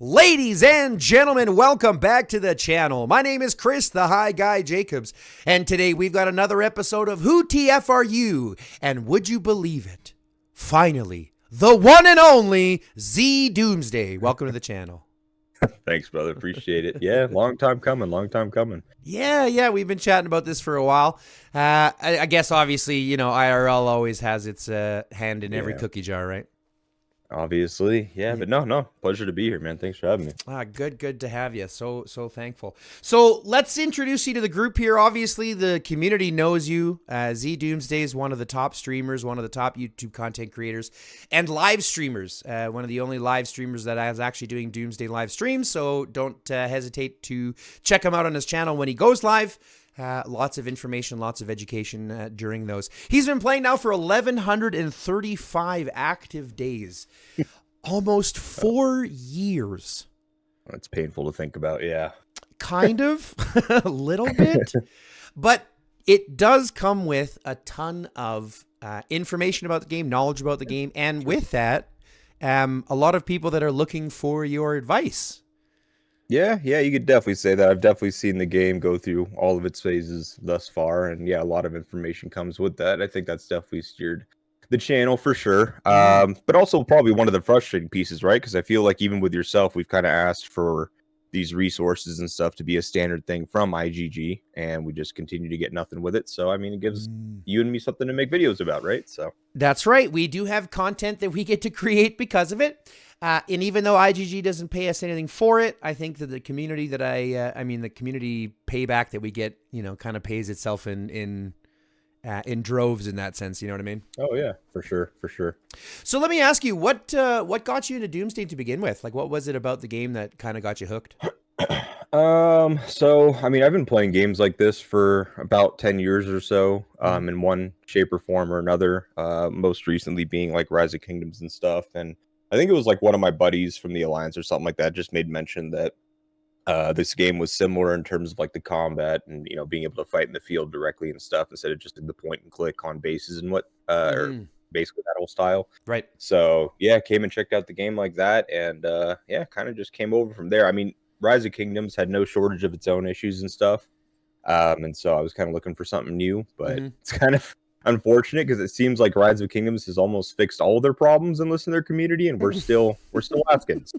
Ladies and gentlemen, welcome back to the channel. My name is Chris, the High Guy Jacobs, and today we've got another episode of Who TF Are You? And would you believe it? Finally, the one and only Z Doomsday. Welcome to the channel. Thanks, brother. Appreciate it. Yeah, long time coming. Yeah, we've been chatting about this for a while. I guess, obviously, you know, IRL always has its hand in every cookie jar, right? Obviously, yeah, but no, pleasure to be here, man. Thanks for having me. Good to have you. So thankful. So let's introduce you to the group here. Obviously, the community knows you. Z Doomsday is one of the top streamers, one of the top YouTube content creators, and live streamers. One of the only live streamers that is actually doing Doomsday live streams. So don't hesitate to check him out on his channel when he goes live. Lots of information, lots of education during those. He's been playing now for 1,135 active days. Almost 4 years. That's painful to think about, yeah. Kind of, a little bit. But it does come with a ton of information about the game, knowledge about the game, and with that, a lot of people that are looking for your advice. Yeah, you could definitely say that. I've definitely seen the game go through all of its phases thus far, and yeah, a lot of information comes with that. I think that's definitely steered the channel for sure. But also probably one of the frustrating pieces, right? Because I feel like even with yourself, we've kind of asked for these resources and stuff to be a standard thing from IGG, and we just continue to get nothing with it. So, I mean, it gives you and me something to make videos about, right? So that's right. We do have content that we get to create because of it. And even though IGG doesn't pay us anything for it, I think that the community that the community payback that we get, you know, kind of pays itself in droves in that sense. You know what I mean? Oh yeah, for sure. So let me ask you, what got you into Doomsday to begin with? Like, what was it about the game that kind of got you hooked? So I mean, I've been playing games like this for about 10 years or so, in one shape or form or another. Most recently being like Rise of Kingdoms and stuff, and I think it was like one of my buddies from the Alliance or something like that just made mention that this game was similar in terms of like the combat and, you know, being able to fight in the field directly and stuff instead of just the point and click on bases and what or basically that whole style. Right. So yeah, came and checked out the game like that, and yeah, kind of just came over from there. I mean, Rise of Kingdoms had no shortage of its own issues and stuff, and so I was kind of looking for something new, but it's kind of unfortunate because it seems like Rise of Kingdoms has almost fixed all their problems and listened to their community, and we're still asking. So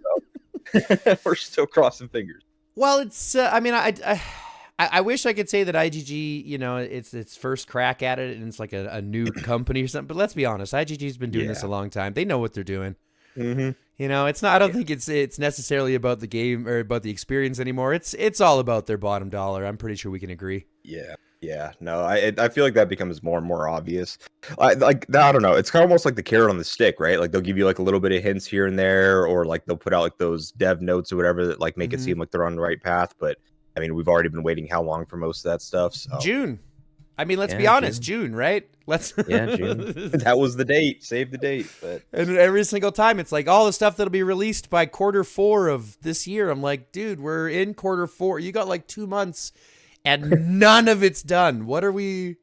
we're still crossing fingers. Well, it's I mean, I wish I could say that IGG, you know, it's its first crack at it and it's like a new company or something. But let's be honest, IGG's been doing this a long time. They know what they're doing. You know, it's not. I don't think it's necessarily about the game or about the experience anymore. It's all about their bottom dollar. I'm pretty sure we can agree. Yeah, no, I feel like that becomes more and more obvious. I don't know. It's kind of almost like the carrot on the stick, right? Like they'll give you like a little bit of hints here and there, or like they'll put out like those dev notes or whatever that like make it seem like they're on the right path. But I mean, we've already been waiting how long for most of that stuff? So June. I mean, let's be honest, June, right? June. That was the date. Save the date. But and every single time, it's like all the stuff that'll be released by Q4 of this year. I'm like, dude, we're in Q4. You got like 2 months. And none of it's done. What are we?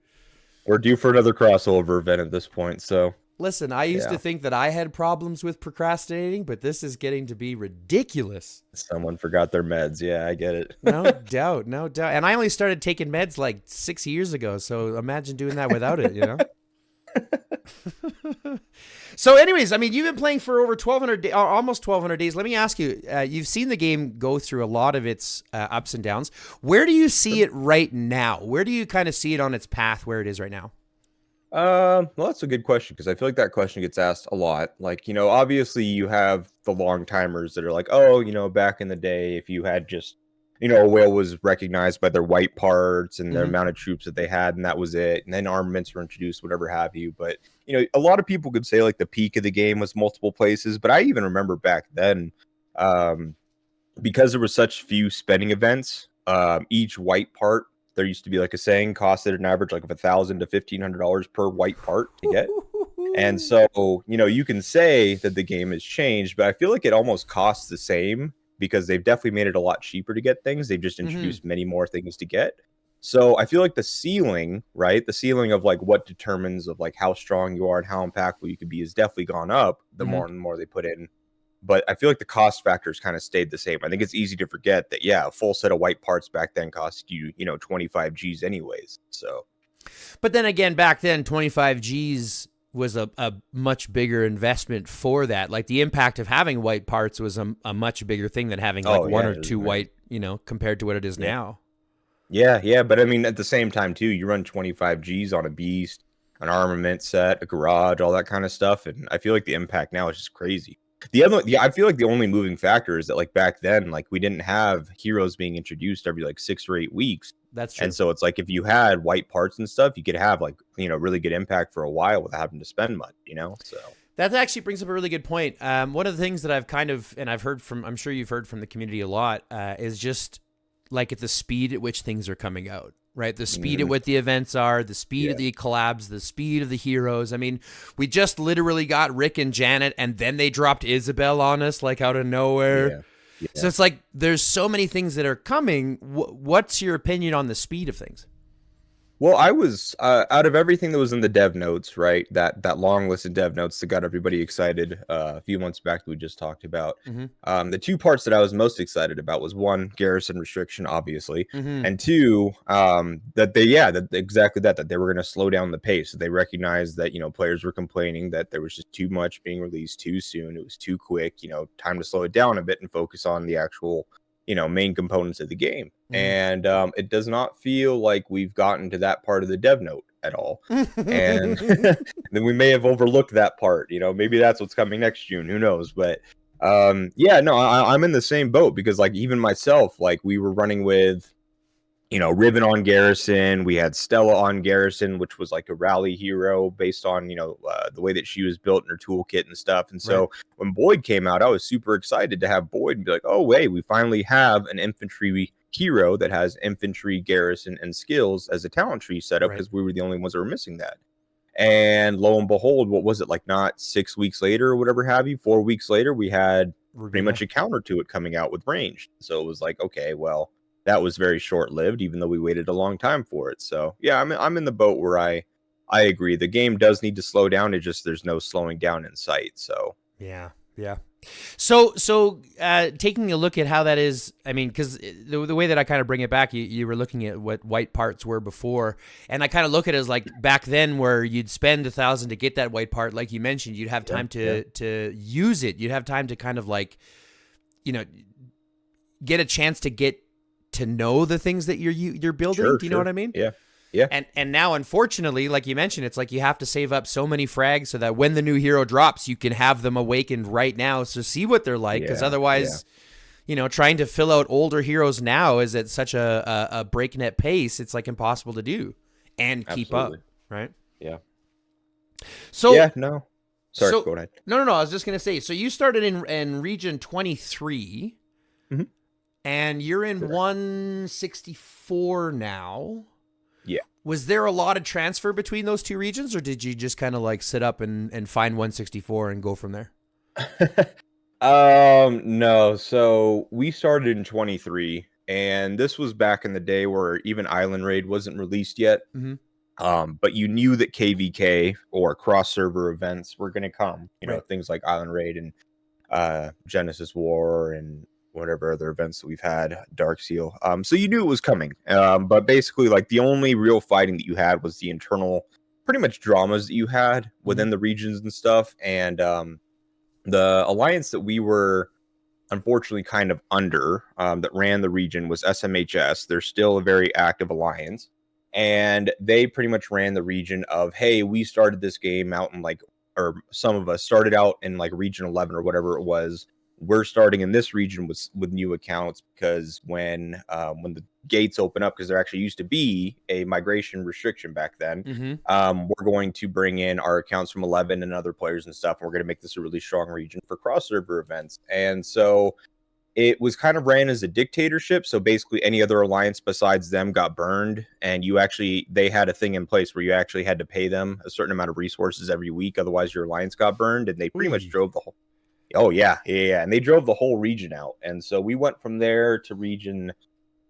We're due for another crossover event at this point. So listen, I used to think that I had problems with procrastinating, but this is getting to be ridiculous. Someone forgot their meds. Yeah, I get it. No doubt. And I only started taking meds like 6 years ago. So imagine doing that without it, you know? So anyways, I mean, you've been playing for over 1,200 almost 1,200 days. Let me ask you, you've seen the game go through a lot of its ups and downs. Where do you see it right now? Where do you kind of see it on its path where it is right now? Well, that's a good question because I feel like that question gets asked a lot. Like, you know, obviously you have the long timers that are like, oh, you know, back in the day, if you had just, you know, a whale was recognized by their white parts and the amount of troops that they had, and that was it. And then armaments were introduced, whatever have you. But, you know, a lot of people could say like the peak of the game was multiple places. But I even remember back then, because there were such few spending events, each white part, there used to be like a saying, costed an average like of $1,000 to $1,500 per white part to get. And so, you know, you can say that the game has changed, but I feel like it almost costs the same because they've definitely made it a lot cheaper to get things. They've just introduced many more things to get. So I feel like the ceiling, right? The ceiling of like what determines of like how strong you are and how impactful you could be has definitely gone up the more and more they put in but I feel like the cost factors kind of stayed the same. I think it's easy to forget that, yeah, a full set of white parts back then cost you, 25 G's anyways. So, But then again, back then, 25 G's was a much bigger investment for that. Like the impact of having white parts was a much bigger thing than having like one yeah, or two white, compared to what it is now. Yeah. But I mean, at the same time, too, you run 25 G's on a beast, an armament set, a garage, all that kind of stuff. And I feel like the impact now is just crazy. I feel like the only moving factor is that like back then, like we didn't have heroes being introduced every like 6 or 8 weeks. That's true. And so it's like if you had white parts and stuff, you could have like, really good impact for a while without having to spend much, So that actually brings up a really good point. One of the things that I've and I've heard from, I'm sure you've heard from the community a lot, is just like at the speed at which things are coming out, right? The speed at what the events are, the speed of the collabs, the speed of the heroes. I mean, we just literally got Rick and Janet, and then they dropped Isabel on us like out of nowhere. Yeah. So it's like there's so many things that are coming. What's your opinion on the speed of things? Well, I was out of everything that was in the dev notes, right? That long list of dev notes that got everybody excited a few months back that we just talked about. The two parts that I was most excited about was one, garrison restriction, obviously, and two, that exactly that they were going to slow down the pace. They recognized that players were complaining that there was just too much being released too soon. It was too quick. Time to slow it down a bit and focus on the actual main components of the game. And it does not feel like we've gotten to that part of the dev note at all. And then we may have overlooked that part. Maybe that's what's coming next June. Who knows? But I'm in the same boat because like even myself, like we were running with Riven on Garrison. We had Stella on Garrison, which was like a rally hero based on, the way that she was built in her toolkit and stuff. And so when Boyd came out, I was super excited to have Boyd and be like, oh, wait, we finally have an infantry hero that has infantry, garrison, and skills as a talent tree setup because we were the only ones that were missing that. And lo and behold, what was it, like not 6 weeks later or whatever have you, 4 weeks later, we had pretty much a counter to it coming out with ranged. So it was like, okay, well, that was very short-lived, even though we waited a long time for it. So yeah, I'm in the boat where I agree. The game does need to slow down. It just there's no slowing down in sight. So yeah. So taking a look at how that is, I mean, because the way that I kind of bring it back, you were looking at what white parts were before, and I kind of look at it as like back then where you'd spend 1,000 to get that white part, like you mentioned, you'd have time to use it. You'd have time to kind of like, get a chance to get to know the things that you're building. Do you know what I mean? Yeah. And now, unfortunately, like you mentioned, it's like you have to save up so many frags so that when the new hero drops, you can have them awakened right now. So see what they're like, because otherwise, trying to fill out older heroes now is at such a breakneck pace. It's like impossible to do and keep up, right? Yeah. So Sorry, go ahead. No. I was just gonna say. So you started in region 23. And you're in 164 now. Yeah. Was there a lot of transfer between those two regions, or did you just kind of like sit up and find 164 and go from there? No. So we started in 23, and this was back in the day where even Island Raid wasn't released yet. But you knew that KVK or cross server events were going to come. Things like Island Raid and Genesis War and whatever other events that we've had, Dark Seal. So you knew it was coming. But basically, like the only real fighting that you had was the internal, pretty much dramas that you had within the regions and stuff. And the alliance that we were unfortunately kind of under, that ran the region, was SMHS. They're still a very active alliance. And they pretty much ran the region of, hey, we started this game out in like, or some of us started out in like region 11 or whatever it was. We're starting in this region with new accounts because when the gates open up, because there actually used to be a migration restriction back then, we're going to bring in our accounts from 11 and other players and stuff, and we're going to make this a really strong region for cross-server events. And so it was kind of ran as a dictatorship. So basically any other alliance besides them got burned, and they had a thing in place where you actually had to pay them a certain amount of resources every week. Otherwise your alliance got burned, and they pretty much drove the whole... Oh, yeah. And they drove the whole region out. And so we went from there to region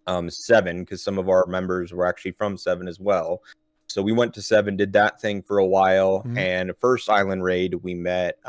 7, because some of our members were actually from 7 as well. So we went to 7, did that thing for a while. And first Island Raid, we met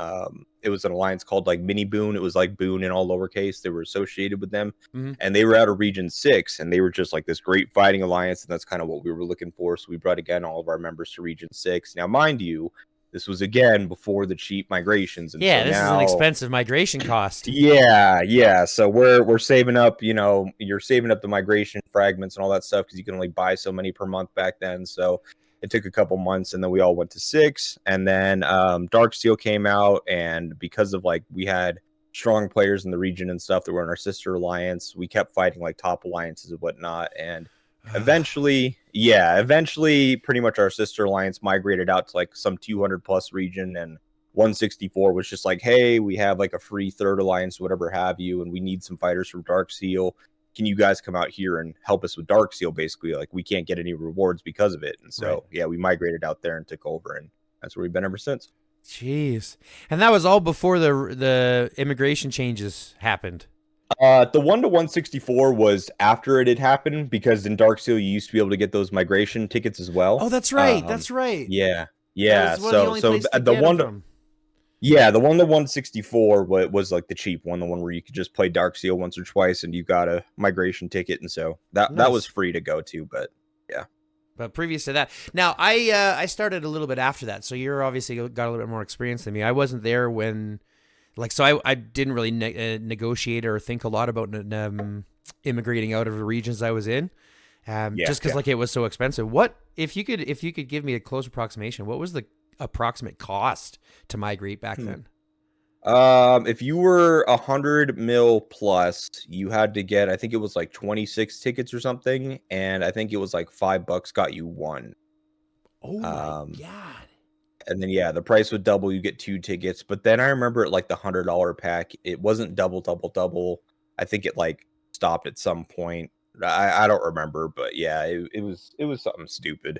it was an alliance called like Mini Boone. It was like Boone in all lowercase. They were associated with them, Mm-hmm. and they were out of Region 6, and they were just like this great fighting alliance, and that's kind of what we were looking for. So we brought again all of our members to Region 6. Now, mind you, this was again before the cheap migrations, and Yeah, so this is an now, expensive migration cost. yeah. So we're saving up. You know, you're saving up the migration fragments and all that stuff because you can only buy so many per month back then. So it took a couple months, and then we all went to 6, and then Darksteel came out, and because of like we had strong players in the region and stuff that were in our sister alliance, we kept fighting like top alliances and whatnot, and eventually pretty much our sister alliance migrated out to like some 200 plus region, and 164 was just like, hey, we have like a free third alliance, whatever have you, and we need some fighters from Darksteel. Can you guys come out here and help us with Darksteel? Basically, like we can't get any rewards because of it, and so Right. yeah, we migrated out there and took over, and that's where we've been ever since. Jeez. And that was all before the immigration changes happened. The 1 to 164 was after it had happened, because in Darksteel you used to be able to get those migration tickets as well. Oh, that's right. That's right. Yeah, That yeah. was one of the only places to The get one them to from. yeah, the 1 to 164 was like the cheap one, the one where you could just play Darksteel once or twice and you got a migration ticket, and so that Nice. was free to go to. But yeah, But previous to that, now I started a little bit after that, so you're obviously got a little bit more experience than me. I wasn't there when, like, so I didn't really negotiate or think a lot about immigrating out of the regions I was in, just because like it was so expensive. What if you could give me a close approximation? What was the approximate cost to migrate back then? If you were 100 mil plus, you had to get, I think it was like 26 tickets or something, and I think it was like $5 got you one. Oh my god! And then yeah, the price would double. You get 2 tickets, but then I remember at like the $100 pack, it wasn't double. I think it like stopped at some point. I don't remember, but yeah, it was something stupid.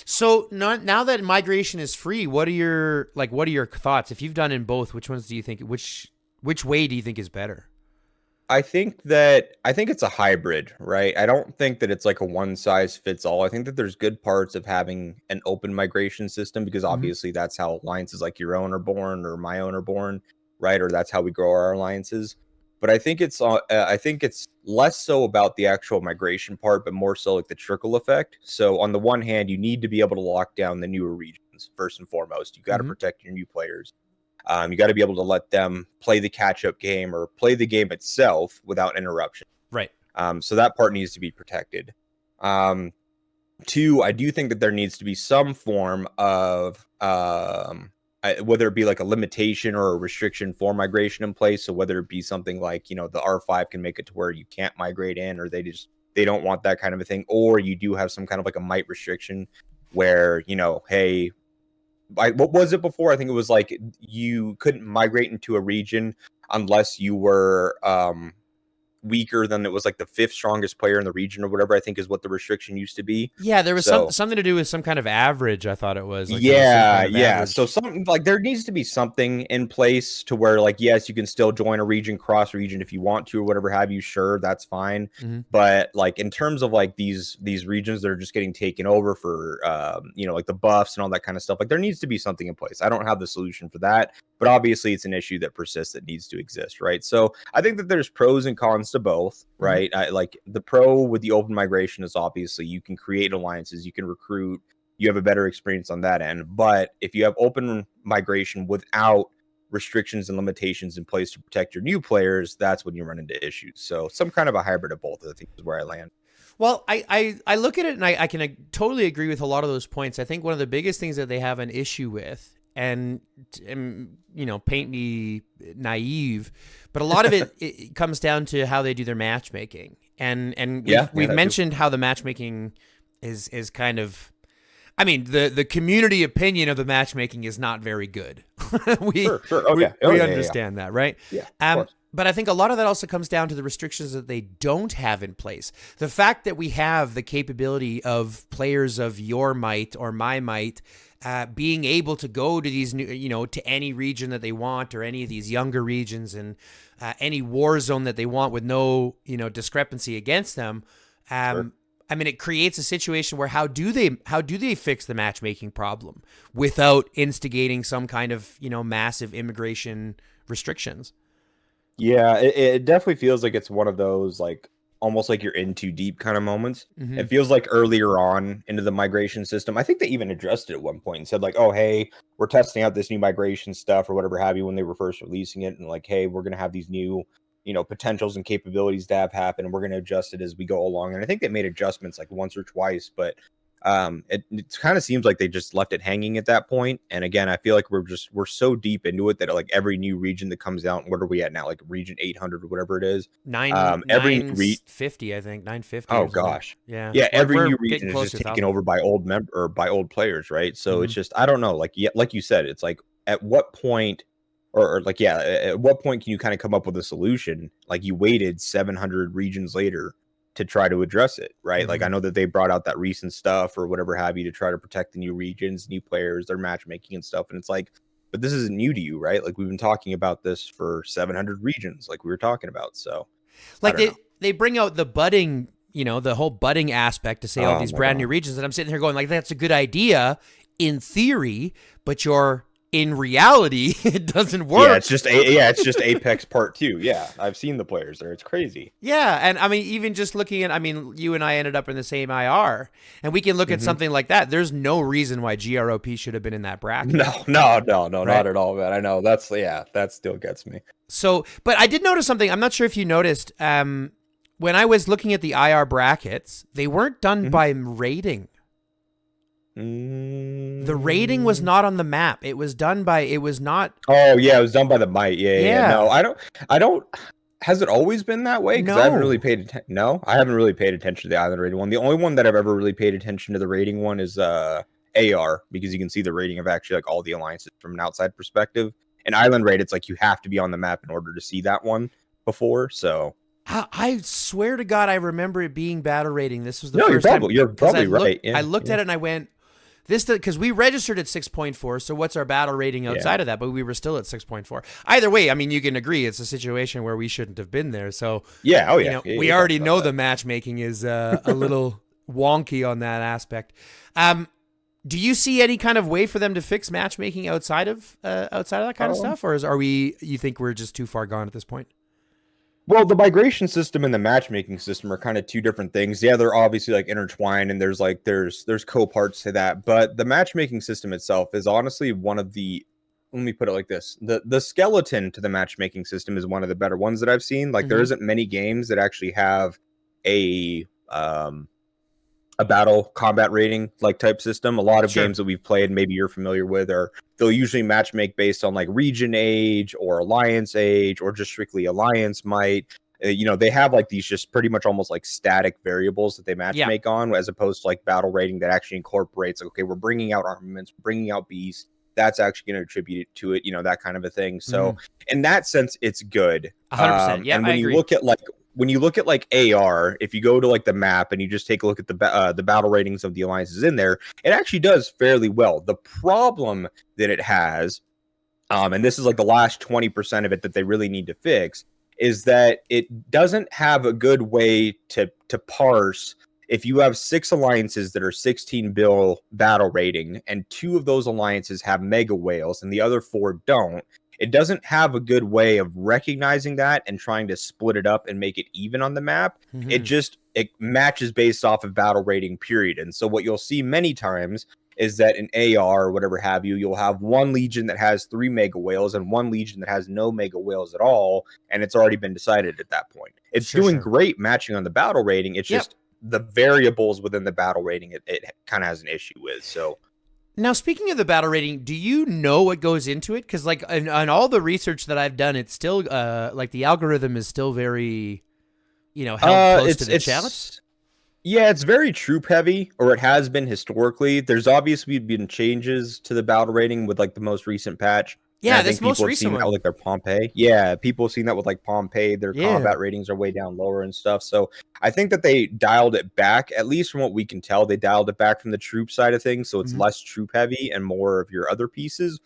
So now that migration is free, what are your thoughts? If you've done in both, which ones do you think which way do you think is better? I think it's a hybrid, right? I don't think that it's like a one size fits all. I think that there's good parts of having an open migration system, because Mm-hmm. obviously that's how alliances like your own are born or my own are born, right? Or that's how we grow our alliances. But I think it's less so about the actual migration part, but more so like the trickle effect. So on the one hand, you need to be able to lock down the newer regions first and foremost. You got to Mm-hmm. protect your new players. You got to be able to let them play the catch-up game or play the game itself without interruption. Right. So that part needs to be protected. 2, I do think that there needs to be some form of whether it be like a limitation or a restriction for migration in place. So whether it be something like, you know, the R5 can make it to where you can't migrate in, or they don't want that kind of a thing, or you do have some kind of like a might restriction where, you know, hey, what was it before? I think it was like you couldn't migrate into a region unless you were weaker than, it was like the 5th strongest player in the region or whatever, I think is what the restriction used to be. Yeah, there was So something to do with some kind of average. I thought it was like yeah. So something like there needs to be something in place to where, like, yes, you can still join a region, cross region if you want to or whatever have you. Sure, that's fine. Mm-hmm. But like in terms of like these regions that are just getting taken over for you know, like the buffs and all that kind of stuff, like there needs to be something in place. I don't have the solution for that, but obviously it's an issue that persists that needs to exist, right? So I think that there's pros and cons to both, right? Mm-hmm. Like the pro with the open migration is obviously you can create alliances, you can recruit, you have a better experience on that end. But if you have open migration without restrictions and limitations in place to protect your new players, that's when you run into issues. So some kind of a hybrid of both, I think, is where I land. Well, I look at it and I can totally agree with a lot of those points. I think one of the biggest things that they have an issue with, and you know, paint me naive, but a lot of it comes down to how they do their matchmaking. And we've mentioned how the matchmaking is kind of, I mean, the community opinion of the matchmaking is not very good. Sure. Okay. We understand that, right? Yeah. Of course. But I think a lot of that also comes down to the restrictions that they don't have in place. The fact that we have the capability of players of your might or my might being able to go to these new, you know, to any region that they want, or any of these younger regions, and any war zone that they want with no, you know, discrepancy against them. Sure. I mean, it creates a situation where how do they fix the matchmaking problem without instigating some kind of, massive immigration restrictions? Yeah, it definitely feels like it's one of those like almost like you're in too deep kind of moments. Mm-hmm. It feels like earlier on into the migration system, I think they even addressed it at one point and said like, "Oh, hey, we're testing out this new migration stuff or whatever have you," when they were first releasing it, and like, "Hey, we're gonna have these new, potentials and capabilities to have happen, and we're gonna adjust it as we go along." And I think they made adjustments like once or twice, but it kind of seems like they just left it hanging at that point. And again, I feel like we're so deep into it that like every new region that comes out, what are we at now, like region 800 or whatever it is, every new 950, I think 950 oh or something. gosh, Yeah, yeah, every we're new getting region is close just to taken 1,000. over by by old players, right? So Mm-hmm. it's just, I don't know, like, yeah, like you said, it's like at what point, or like, yeah, at what point can you kind of come up with a solution? Like you waited 700 regions later to try to address it, right? Like Mm-hmm. I know that they brought out that recent stuff or whatever have you to try to protect the new regions, new players, their matchmaking and stuff, and it's like, but this isn't new to you, right? Like we've been talking about this for 700 regions, like we were talking about. So I Like don't know. they bring out the budding, the whole budding aspect to say all Oh these my brand new god. regions, and I'm sitting here going like, that's a good idea in theory, but in reality, it doesn't Yeah, work. it's just Apex Part 2. Yeah, I've seen the players there. It's crazy. Yeah, and I mean, even just looking at, I mean, you and I ended up in the same IR, and we can look at Mhm. something like that. There's no reason why GROP should have been in that bracket, No, right? not at all, man. I know. That's yeah, that still gets me. So, but I did notice something. I'm not sure if you noticed. When I was looking at the IR brackets, they weren't done Mhm. by rating. The rating was Mm. not on the map. It was done by. It was not. Oh, yeah, it was done by the might. Yeah. No, Yeah. I don't has it always been that way? Because I haven't really No. paid attention. No, I haven't really paid attention to the island rating one. The only one that I've ever really paid attention to the rating one is AR, because you can see the rating of actually like all the alliances from an outside perspective. And island rate, it's like you have to be on the map in order to see that one before. So I swear to God, I remember it being battle rating. This was the no, first time you're because probably right. I Yeah, looked yeah, at it and I went, this because we registered at 6.4. So what's our battle rating yeah, outside of that? But we were still at 6.4. Either way, I mean, you can agree it's a situation where we shouldn't have been there. So yeah. Oh yeah, yeah. we You talked already about know that. the matchmaking is a little wonky on that aspect. Do you see any kind of way for them to fix matchmaking outside of that kind of Um, stuff, or you think we're just too far gone at this point? Well, the migration system and the matchmaking system are kind of two different things. Yeah, they're obviously like intertwined, and there's co-parts to that. But the matchmaking system itself is honestly one of the, let me put it like this: the skeleton to the matchmaking system is one of the better ones that I've seen. Like there Mm-hmm. isn't many games that actually have a battle combat rating like type system. A lot of Sure. games that we've played, maybe you're familiar with, are they'll usually match make based on like region age or alliance age or just strictly alliance might. They have like these just pretty much almost like static variables that they match Yeah. make on, as opposed to like battle rating that actually incorporates like, okay, we're bringing out armaments, bringing out beasts. That's actually going to attribute to it, that kind of a thing. Mm-hmm. So in that sense, it's good. 100%. Yeah, And I agree. when you look at like AR, if you go to like the map and you just take a look at the battle ratings of the alliances in there, it actually does fairly well. The problem that it has, and this is like the last 20% of it that they really need to fix, is that it doesn't have a good way to parse. If you have 6 alliances that are 16 bill battle rating and 2 of those alliances have mega whales and the other 4 don't, it doesn't have a good way of recognizing that and trying to split it up and make it even on the map. Mm-hmm. It matches based off of battle rating, period. And so what you'll see many times is that in AR or whatever have you, you'll have one legion that has 3 mega whales and one legion that has no mega whales at all, and it's already been decided at that point. It's Sure, doing sure. great matching on the battle rating. It's Yep. just the variables within the battle rating it kind of has an issue with. So Now, speaking of the battle rating, do you know what goes into it? Because, like, on all the research that I've done, it's still, like, the algorithm is still very, held close to the chest. it's yeah, it's very troop heavy, or it has been historically. There's obviously been changes to the battle rating with like the most recent patch. And Yeah, I this think most people have recent seen that with one. like their Pompeii. Yeah, people have seen that with like Pompeii. Their Yeah. combat ratings are way down lower and stuff. So I think that they dialed it back, at least from what we can tell. They dialed it back from the troop side of things. So it's Mm-hmm. less troop heavy and more of your other pieces.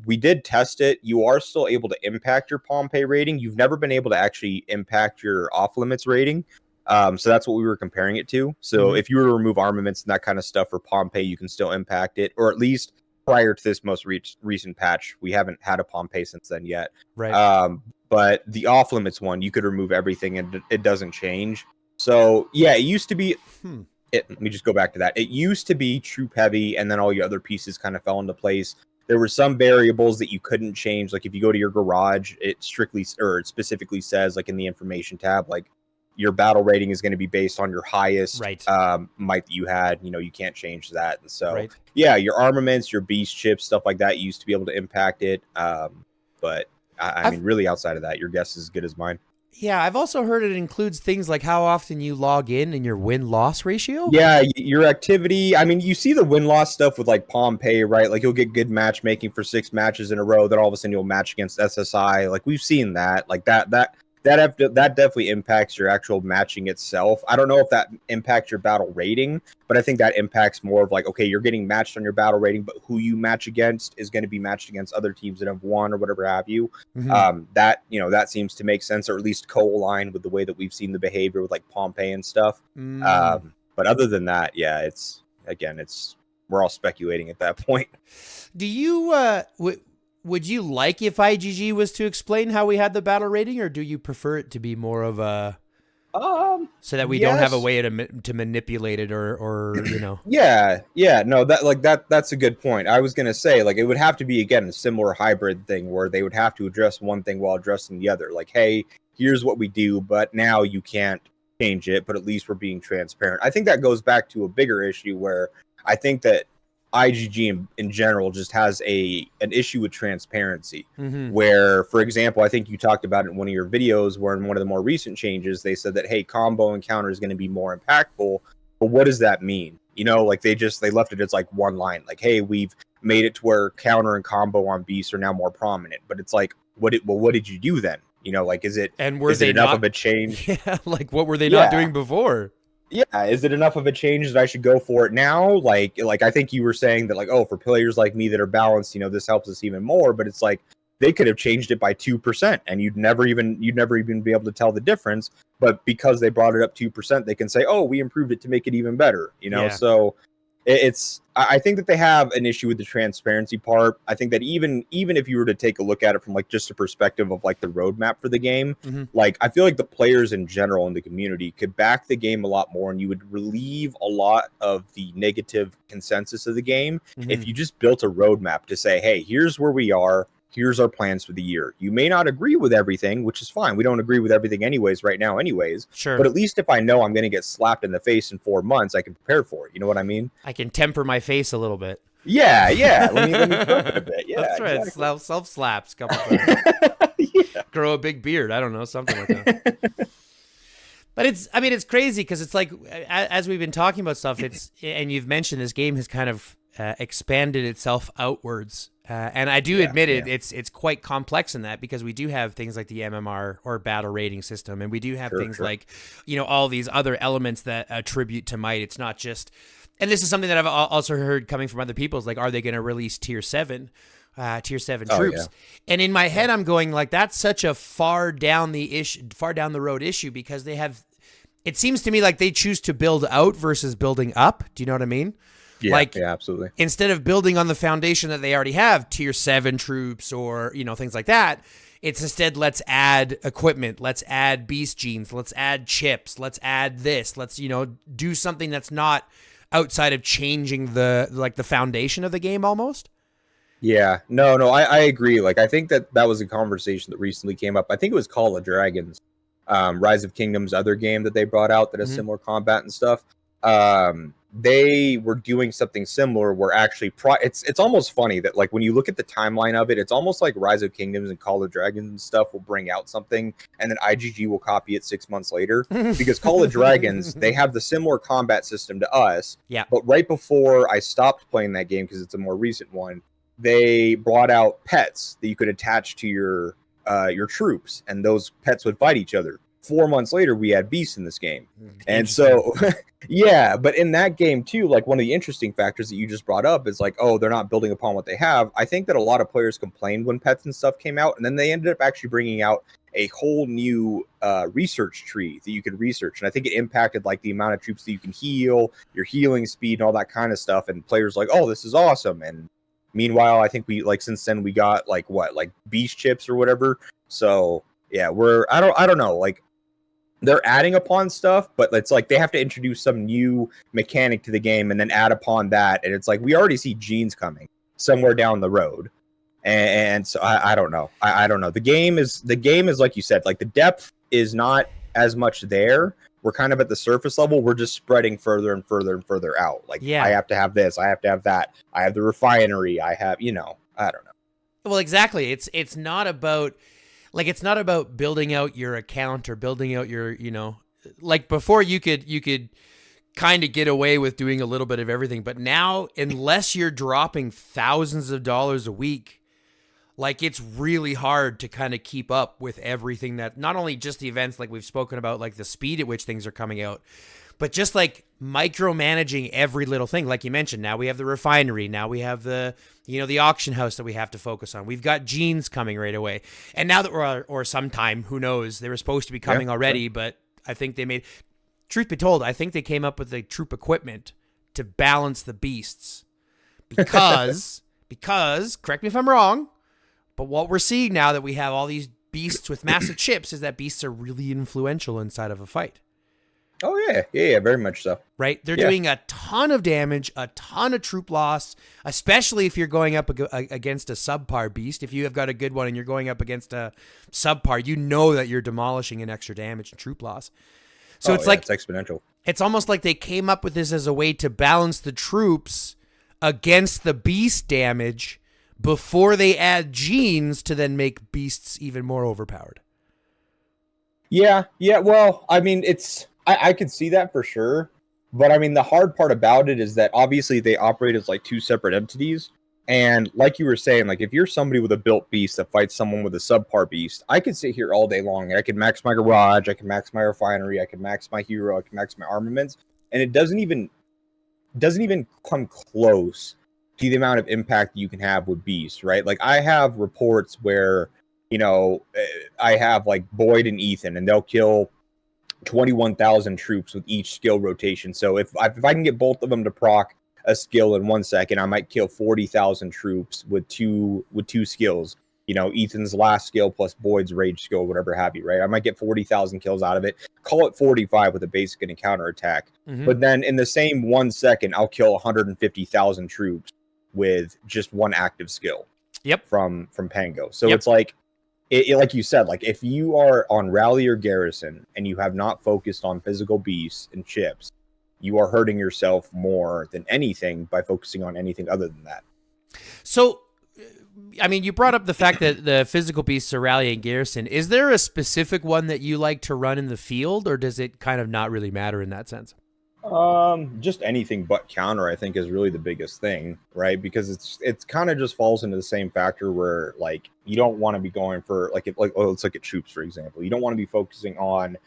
We did test it. You are still able to impact your Pompeii rating. You've never been able to actually impact your off limits rating. So that's what we were comparing it to. So if you were to remove armaments and that kind of stuff for Pompeii, you can still impact it, or at least prior to this most recent patch, we haven't had a Pompeii since then yet. Right. But the off limits one, you could remove everything and it doesn't change. So yeah, it used to be. Let me just go back to that. It used to be troop heavy, and then all your other pieces kind of fell into place. There were some variables that you couldn't change. Like if you go to your garage, it specifically says, like in the information tab, like your battle rating is going to be based on your highest might that you had. You can't change that. And so, yeah, your armaments, your beast chips, stuff like that, you used to be able to impact it. But I mean, really outside of that, your guess is as good as mine. Yeah, I've also heard it includes things like how often you log in and your win-loss ratio. Yeah, your activity. I mean, you see the win-loss stuff with like Pompeii, right? Like you'll get good matchmaking for 6 matches in a row. Then all of a sudden you'll match against SSI. Like we've seen that. Like that definitely impacts your actual matching itself. I don't know if that impacts your battle rating, but I think that impacts more of like, okay, you're getting matched on your battle rating, but who you match against is going to be matched against other teams that have won or whatever have you. That seems to make sense, or at least co-align with the way that we've seen the behavior with like Pompeii and stuff. But other than that, yeah, we're all speculating at that point. Do you would you like if IGG was to explain how we had the battle rating, or do you prefer it to be more of a so that we don't have a way to manipulate it or No, that's a good point. I was gonna say, like, it would have to be, again, a similar hybrid thing where they would have to address one thing while addressing the other. Like, hey, here's what we do, but now you can't change it, but at least we're being transparent. I think that goes back to a bigger issue where I think that IGG in general just has an issue with transparency, where, for example, I think you talked about it in one of your videos where in one of the more recent changes, they said that, hey, combo encounter is going to be more impactful. But what does that mean? Like they left it as like one line, like, hey, we've made it to where counter and combo on beasts are now more prominent. But it's like, what did you do then? Like, is it enough of a change? Yeah, like what were they not doing before? Yeah, is it enough of a change that I should go for it now? Like I think you were saying that, like, oh, for players like me that are balanced, this helps us even more. But it's like they could have changed it by 2%, and you'd never even be able to tell the difference. But because they brought it up 2%, they can say, oh, we improved it to make it even better. So I think that they have an issue with the transparency part. I think that even if you were to take a look at it from like just a perspective of like the roadmap for the game, like I feel like the players in general in the community could back the game a lot more, and you would relieve a lot of the negative consensus of the game if you just built a roadmap to say, hey, here's where we are. Here's our plans for the year. You may not agree with everything, which is fine. We don't agree with everything anyways right now anyways. Sure. But at least if I know I'm going to get slapped in the face in 4 months, I can prepare for it. You know what I mean? I can temper my face a little bit. Yeah. Let me flip it a bit. Yeah, that's right. Exactly. Self slaps a couple times. Grow a big beard. I don't know, something like that. But it's crazy because it's like, as we've been talking about stuff, and you've mentioned this game has kind of expanded itself outwards. And I do admit it's quite complex in that, because we do have things like the MMR or battle rating system, and we do have things like, all these other elements that attribute to might. It's not just, and this is something that I've also heard coming from other people, is like, are they going to release tier 7 troops? Yeah. And in my head, I'm going like, that's such a far down the road issue, because it seems to me like they choose to build out versus building up. Do you know what I mean? Yeah, absolutely. Instead of building on the foundation that they already have, tier 7 troops or, things like that, it's instead, let's add equipment, let's add beast genes, let's add chips, let's add this, let's, do something that's not outside of changing the foundation of the game almost. Yeah, no, I agree. Like, I think that was a conversation that recently came up. I think it was Call of Dragons, Rise of Kingdoms, other game that they brought out that has similar combat and stuff. They were doing something similar where actually it's almost funny that, like, when you look at the timeline of it, it's almost like Rise of Kingdoms and Call of Dragons and stuff will bring out something, and then IGG will copy it 6 months later. Because Call of Dragons, they have the similar combat system to us. Yeah. But right before I stopped playing that game, because it's a more recent one, they brought out pets that you could attach to your troops, and those pets would fight each other. 4 months later, we had beasts in this game. And so, yeah, but in that game too, like, one of the interesting factors that you just brought up is like, oh, they're not building upon what they have. I think that a lot of players complained when pets and stuff came out, and then they ended up actually bringing out a whole new research tree that you could research. And I think it impacted like the amount of troops that you can heal, your healing speed, and all that kind of stuff. And players like, oh, this is awesome. And meanwhile, I think we like since then we got like what, like beast chips or whatever. So yeah, I don't know, like they're adding upon stuff, but it's like they have to introduce some new mechanic to the game and then add upon that. And it's like we already see genes coming somewhere down the road. And so I don't know. I don't know. The game is like you said, like the depth is not as much there. We're kind of at the surface level. We're just spreading further and further and further out. Like I have to have this, I have to have that. I have the refinery. I have, I don't know. Well, exactly. It's not about like it's not about building out your account or building out your, like before you could kind of get away with doing a little bit of everything, but now unless you're dropping thousands of dollars a week, like it's really hard to kind of keep up with everything that not only just the events like we've spoken about, like the speed at which things are coming out, but just like micromanaging every little thing. Like you mentioned, now we have the refinery. Now we have the, the auction house that we have to focus on. We've got genes coming right away. And now that or sometime, who knows, they were supposed to be coming already, but I think they made, truth be told, I think they came up with the troop equipment to balance the beasts because, correct me if I'm wrong, but what we're seeing now that we have all these beasts with massive chips is that beasts are really influential inside of a fight. Oh, yeah, very much so. Right? They're doing a ton of damage, a ton of troop loss, especially if you're going up against a subpar beast. If you have got a good one and you're going up against a subpar, you know that you're demolishing an extra damage and troop loss. So it's like... it's exponential. It's almost like they came up with this as a way to balance the troops against the beast damage before they add genes to then make beasts even more overpowered. Yeah. Well, I mean, I could see that for sure. But I mean, the hard part about it is that obviously they operate as like two separate entities. And like you were saying, like if you're somebody with a built beast that fights someone with a subpar beast, I could sit here all day long. I could max my garage, I can max my refinery, I can max my hero, I can max my armaments, and it doesn't even come close to the amount of impact you can have with beasts, right? Like I have reports where, I have like Boyd and Ethan, and they'll kill 21,000 troops with each skill rotation. So if I can get both of them to proc a skill in 1 second, I might kill 40,000 troops with two skills. Ethan's last skill plus Boyd's rage skill, whatever have you, right? I might get 40,000 kills out of it. Call it 45 with a basic and a counter attack. Mm-hmm. But then in the same 1 second, I'll kill 150,000 troops with just one active skill. Yep. From Pango. So it's like, like you said, like if you are on rally or garrison and you have not focused on physical beasts and chips, you are hurting yourself more than anything by focusing on anything other than that. So, I mean, you brought up the fact that the physical beasts are rally and garrison. Is there a specific one that you like to run in the field, or does it kind of not really matter in that sense? Just anything but counter, I think, is really the biggest thing, right? Because it's kind of just falls into the same factor where like you don't want to be going for let's look at troops, for example. You don't want to be focusing on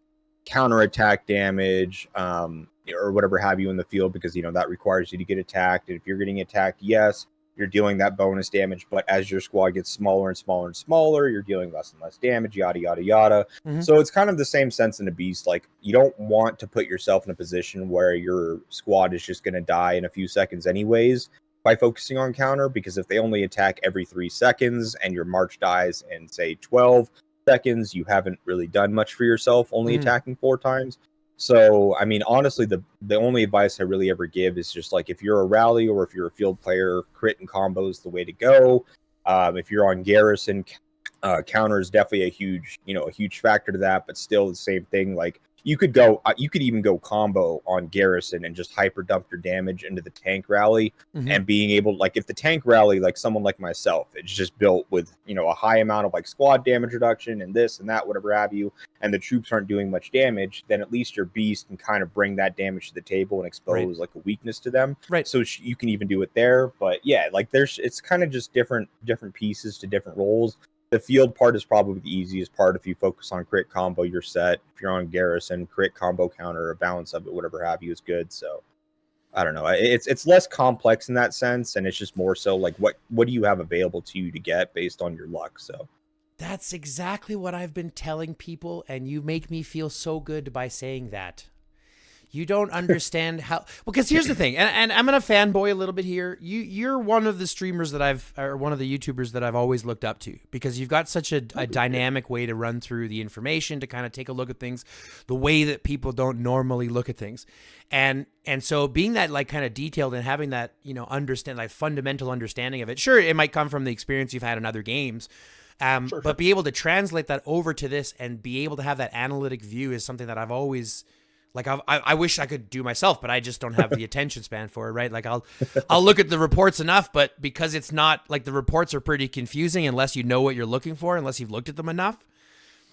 counterattack damage, or whatever have you in the field, because that requires you to get attacked. And if you're getting attacked, yes, you're dealing that bonus damage, but as your squad gets smaller and smaller and smaller, you're dealing less and less damage, yada yada yada. Mm-hmm. So it's kind of the same sense in a beast. Like you don't want to put yourself in a position where your squad is just going to die in a few seconds anyways by focusing on counter, because if they only attack every 3 seconds and your march dies in say 12 seconds, you haven't really done much for yourself, only attacking 4 times. So, I mean, honestly, the only advice I really ever give is just like if you're a rally or if you're a field player, crit and combo is the way to go. If you're on garrison, counter is definitely a huge factor to that, but still the same thing. Like you could even go combo on garrison and just hyper dump your damage into the tank rally, and being able, like if the tank rally, like someone like myself, it's just built with a high amount of like squad damage reduction and this and that, whatever have you, and the troops aren't doing much damage, then at least your beast can kind of bring that damage to the table and expose like a weakness to them. Right. So you can even do it there. But yeah, like it's kind of just different pieces to different roles. The field part is probably the easiest part. If you focus on crit combo, you're set. If you're on garrison, crit combo counter, a balance of it, whatever have you, is good. So I don't know. It's less complex in that sense, and it's just more so like what do you have available to you to get based on your luck. So That's exactly what I've been telling people, and you make me feel so good by saying that. You don't understand how, because here's the thing, and I'm gonna fanboy a little bit here. You're one of the streamers or one of the YouTubers that I've always looked up to, because you've got such a dynamic way to run through the information, to kind of take a look at things the way that people don't normally look at things. And so being that like kind of detailed and having that, understand, like fundamental understanding of it. Sure, it might come from the experience you've had in other games. But be able to translate that over to this and be able to have that analytic view is something that I've always, like, I wish I could do myself, but I just don't have the attention span for it, right? Like I'll look at the reports enough, but because it's not like, the reports are pretty confusing unless you know what you're looking for, unless you've looked at them enough.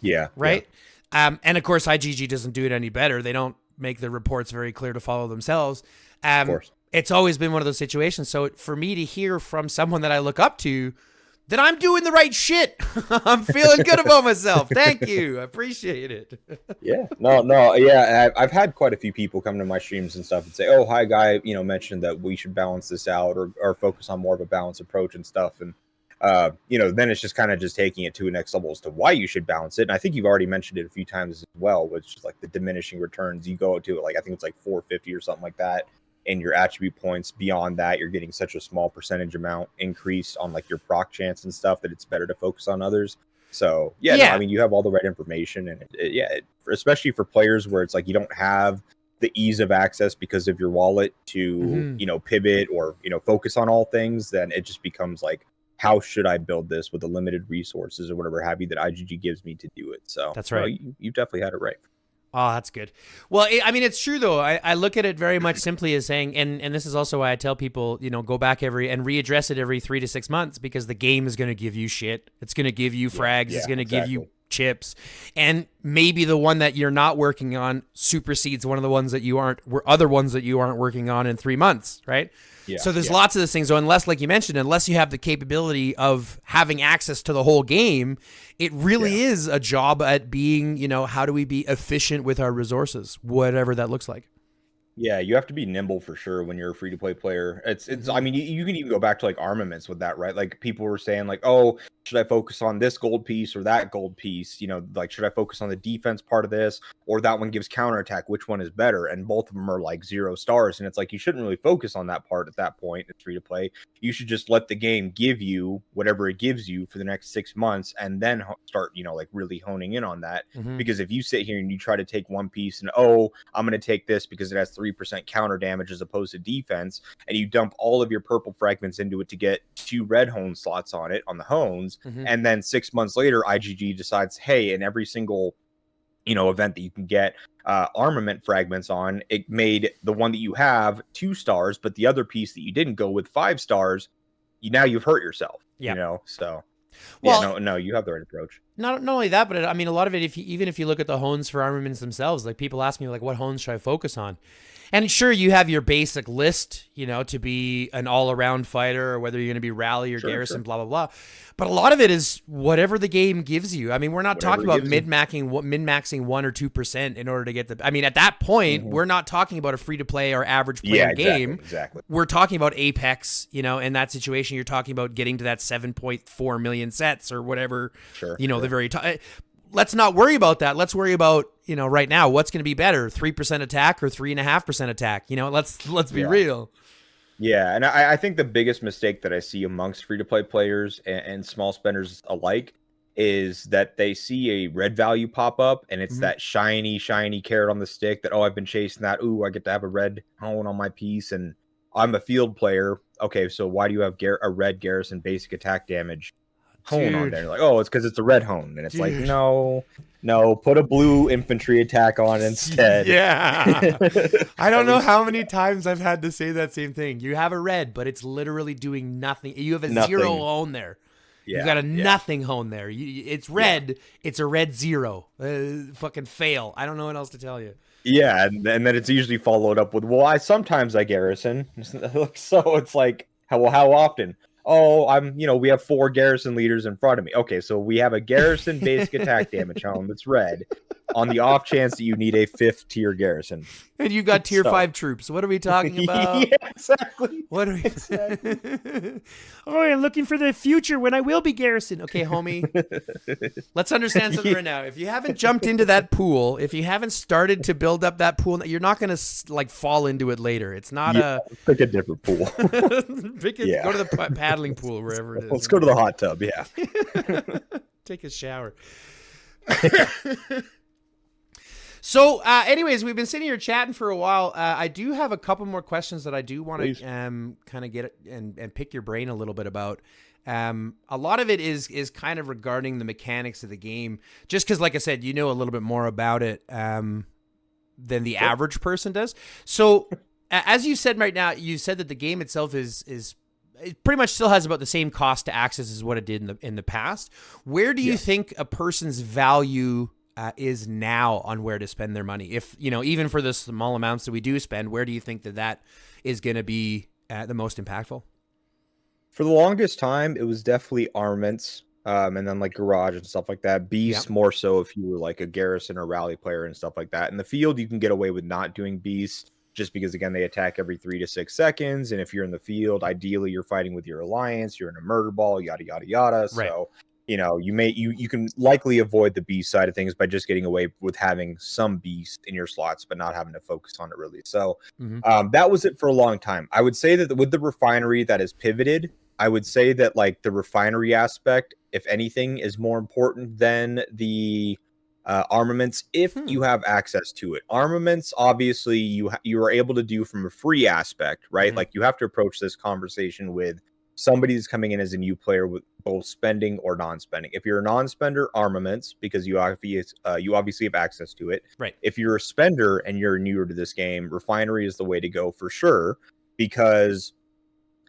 Yeah. Right. Yeah. And of course, IGG doesn't do it any better. They don't make the reports very clear to follow themselves. Of course. It's always been one of those situations. So for me to hear from someone that I look up to that I'm doing the right shit, I'm feeling good about myself. Thank you. I appreciate it. Yeah. No. Yeah. I've had quite a few people come to my streams and stuff and say, "Oh, hi, guy. Mentioned that we should balance this out or focus on more of a balanced approach and stuff." And then it's just kind of just taking it to a next level as to why you should balance it. And I think you've already mentioned it a few times as well, which is like the diminishing returns. You go to it, like, I think it's like 450 or something like that. And your attribute points beyond that, you're getting such a small percentage amount increased on like your proc chance and stuff that it's better to focus on others. So yeah. No, I mean, you have all the right information, and especially for players where it's like you don't have the ease of access because of your wallet to pivot or focus on all things, then it just becomes like, how should I build this with the limited resources or whatever have you that IGG gives me to do it? So that's right. You definitely had it right. Oh, that's good. Well, it's true, though. I look at it very much simply as saying, and this is also why I tell people, go back and readdress it every 3 to 6 months, because the game is going to give you shit. It's going to give you frags. It's going to give you chips. And maybe the one that you're not working on supersedes one of the ones that you aren't, other ones that you aren't working on in 3 months, right? Yeah, so there's lots of those things. So unless, like you mentioned, unless you have the capability of having access to the whole game, it really is a job at being, how do we be efficient with our resources, whatever that looks like. Yeah, you have to be nimble for sure when you're a free-to-play player. It's. I mean, you can even go back to like armaments with that, right? Like people were saying, like, oh, should I focus on this gold piece or that gold piece? Like, should I focus on the defense part of this, or that one gives counterattack? Which one is better? And both of them are like 0 stars, and it's like you shouldn't really focus on that part at that point. It's free-to-play. You should just let the game give you whatever it gives you for the next 6 months, and then start, like really honing in on that. Because if you sit here and you try to take one piece and I'm going to take this because it has 3% counter damage as opposed to defense, and you dump all of your purple fragments into it to get 2 red hone slots on it on the hones, and then 6 months later IGG decides, hey, in every single event that you can get armament fragments on, it made the one that you have 2 stars, but the other piece that you didn't go with 5 stars, you've hurt yourself. So well, no, you have the right approach. Not only that, but a lot of it, even if you look at the hones for armaments themselves, like people ask me, like, what hones should I focus on? And sure, you have your basic list, to be an all-around fighter, or whether you're going to be rally or garrison, blah, blah, blah. But a lot of it is whatever the game gives you. We're not talking about min-maxing 1 or 2% in order to get at that point, we're not talking about a free-to-play or average player game. Exactly. We're talking about Apex, in that situation, you're talking about getting to that 7.4 million sets or whatever, the very top. Let's not worry about that. Let's worry about, right now, what's going to be better, 3% attack or 3.5% attack? Let's be real. Yeah, and I think the biggest mistake that I see amongst free-to-play players and small spenders alike is that they see a red value pop up, and it's that shiny carrot on the stick that, I've been chasing that. Ooh, I get to have a red hone on my piece, and I'm a field player. Okay, so why do you have a red garrison basic attack damage hone on there? Like, it's because it's a red hone, and it's like, no, put a blue infantry attack on instead. Yeah. I don't know how many times I've had to say that same thing. You have a red, but it's literally doing nothing. You have a 0 hone there. You've got a nothing hone there. It's red. It's a red 0. Fucking fail. I don't know what else to tell you. Yeah, and then it's usually followed up with, sometimes I garrison. So it's like, how often? We have 4 garrison leaders in front of me. Okay, so we have a garrison basic attack damage home that's red. on the off chance that you need a 5th tier garrison. And you got tier 5 troops. What are we talking about? Yeah, exactly. What are we? Exactly. Oh, I'm looking for the future when I will be garrison. Okay, homie. Let's understand something right now. If you haven't jumped into that pool, if you haven't started to build up that pool, you're not going to like fall into it later. It's not pick a different pool. Go to the paddling pool, wherever it is. Let's go to the hot tub. Yeah. Take a shower. So, anyways, we've been sitting here chatting for a while. I do have a couple more questions that I do want to kind of get and pick your brain a little bit about. A lot of it is kind of regarding the mechanics of the game, just because, like I said, you know a little bit more about it than the average person does. So, as you said right now, you said that the game itself is it pretty much still has about the same cost to access as what it did in the past. Where do you think a person's value is now on where to spend their money? If, even for the small amounts that we do spend, where do you think that is going to be the most impactful? For the longest time, it was definitely armaments, and then like garage and stuff like that. Beasts more so if you were like a garrison or rally player and stuff like that. In the field, you can get away with not doing beasts just because, again, they attack every 3 to 6 seconds. And if you're in the field, ideally you're fighting with your alliance, you're in a murder ball, yada, yada, yada. Right. So, you can likely avoid the beast side of things by just getting away with having some beast in your slots, but not having to focus on it really. So that was it for a long time. I would say that with the refinery that has pivoted, I would say that like the refinery aspect, if anything, is more important than the armaments if you have access to it. Armaments, obviously, you are able to do from a free aspect, right? Like you have to approach this conversation with somebody who's coming in as a new player with both spending or non-spending. If you're a non-spender, armaments, because you obviously have access to it. Right. If you're a spender and you're newer to this game, refinery is the way to go for sure, because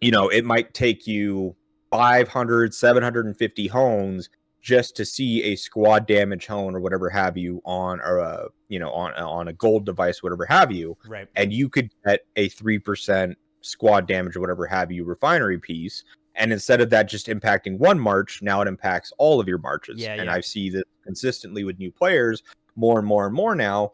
it might take you 500, 750 hones just to see a squad damage hone or whatever have you on on a gold device, whatever have you. Right. And you could get a 3% squad damage or whatever have you refinery piece. And instead of that just impacting one march, now it impacts all of your marches. And I see this consistently with new players more and more and more now,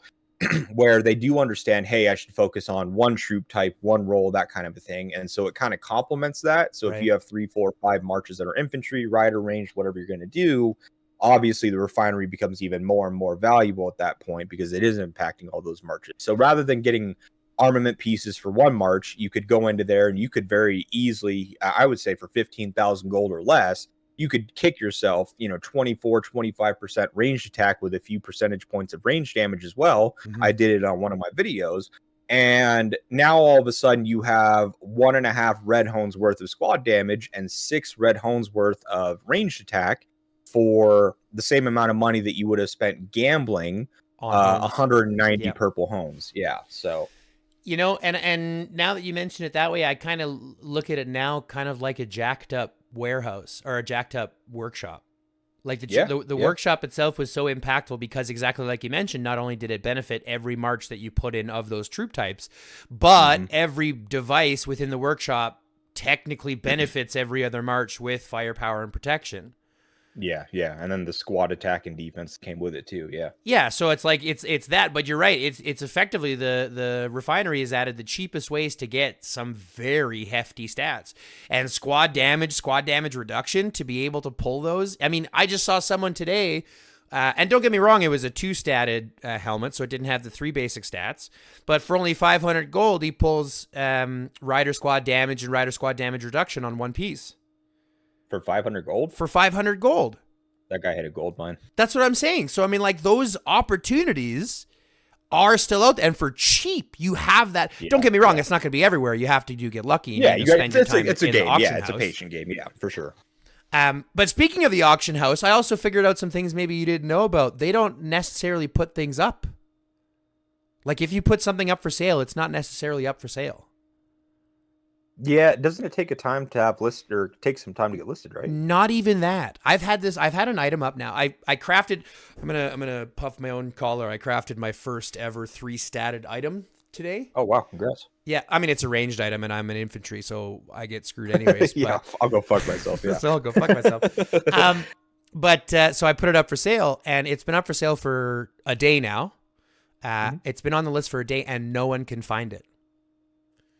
where they do understand, hey, I should focus on one troop type, one role, that kind of a thing. And so it kind of complements that. So if you have 3, 4, 5 marches that are infantry, rider range, whatever you're going to do, obviously the refinery becomes even more and more valuable at that point because it is impacting all those marches. So rather than getting armament pieces for one march, you could go into there and you could very easily, I would say for 15,000 gold or less, you could kick yourself, 24, 25% ranged attack with a few percentage points of range damage as well. I did it on one of my videos. And now all of a sudden you have 1.5 red hones worth of squad damage and 6 red hones worth of ranged attack for the same amount of money that you would have spent gambling 190 purple hones. Yeah. So, and now that you mention it that way, I kind of look at it now kind of like a jacked up warehouse or a jacked up workshop. Like the workshop itself was so impactful because exactly like you mentioned, not only did it benefit every march that you put in of those troop types, but every device within the workshop technically benefits every other march with firepower and protection. Yeah. And then the squad attack and defense came with it too. Yeah. So it's like it's that, but you're right. It's effectively the refinery has added the cheapest ways to get some very hefty stats and squad damage reduction to be able to pull those. I mean, I just saw someone today, and don't get me wrong, it was a 2-statted helmet, so it didn't have the 3 basic stats. But for only 500 gold, he pulls rider squad damage and rider squad damage reduction on one piece. For 500 gold? For 500 gold. That guy hit a gold mine. That's what I'm saying. So, I mean, like, those opportunities are still out there. And for cheap, you have that. Don't get me wrong. It's not going to be everywhere. You have to get lucky. And spend your time it's a in game. The auction it's house. A patient game. Yeah, for sure. But speaking of the auction house, I also figured out some things maybe you didn't know about. They don't necessarily put things up. Like, if you put something up for sale, it's not necessarily up for sale. Yeah, doesn't it take a time to have listed, or take some time to get listed, right? Not even that. I've had an item up now. I crafted. I'm gonna puff my own collar. I crafted my first ever 3-statted item today. Oh wow, congrats. Yeah, I mean it's a ranged item, and I'm an infantry, so I get screwed anyways. Yeah, I'll go fuck myself. Yeah, so I'll go fuck myself. So I put it up for sale, and it's been up for sale for a day now. It's been on the list for a day, and no one can find it.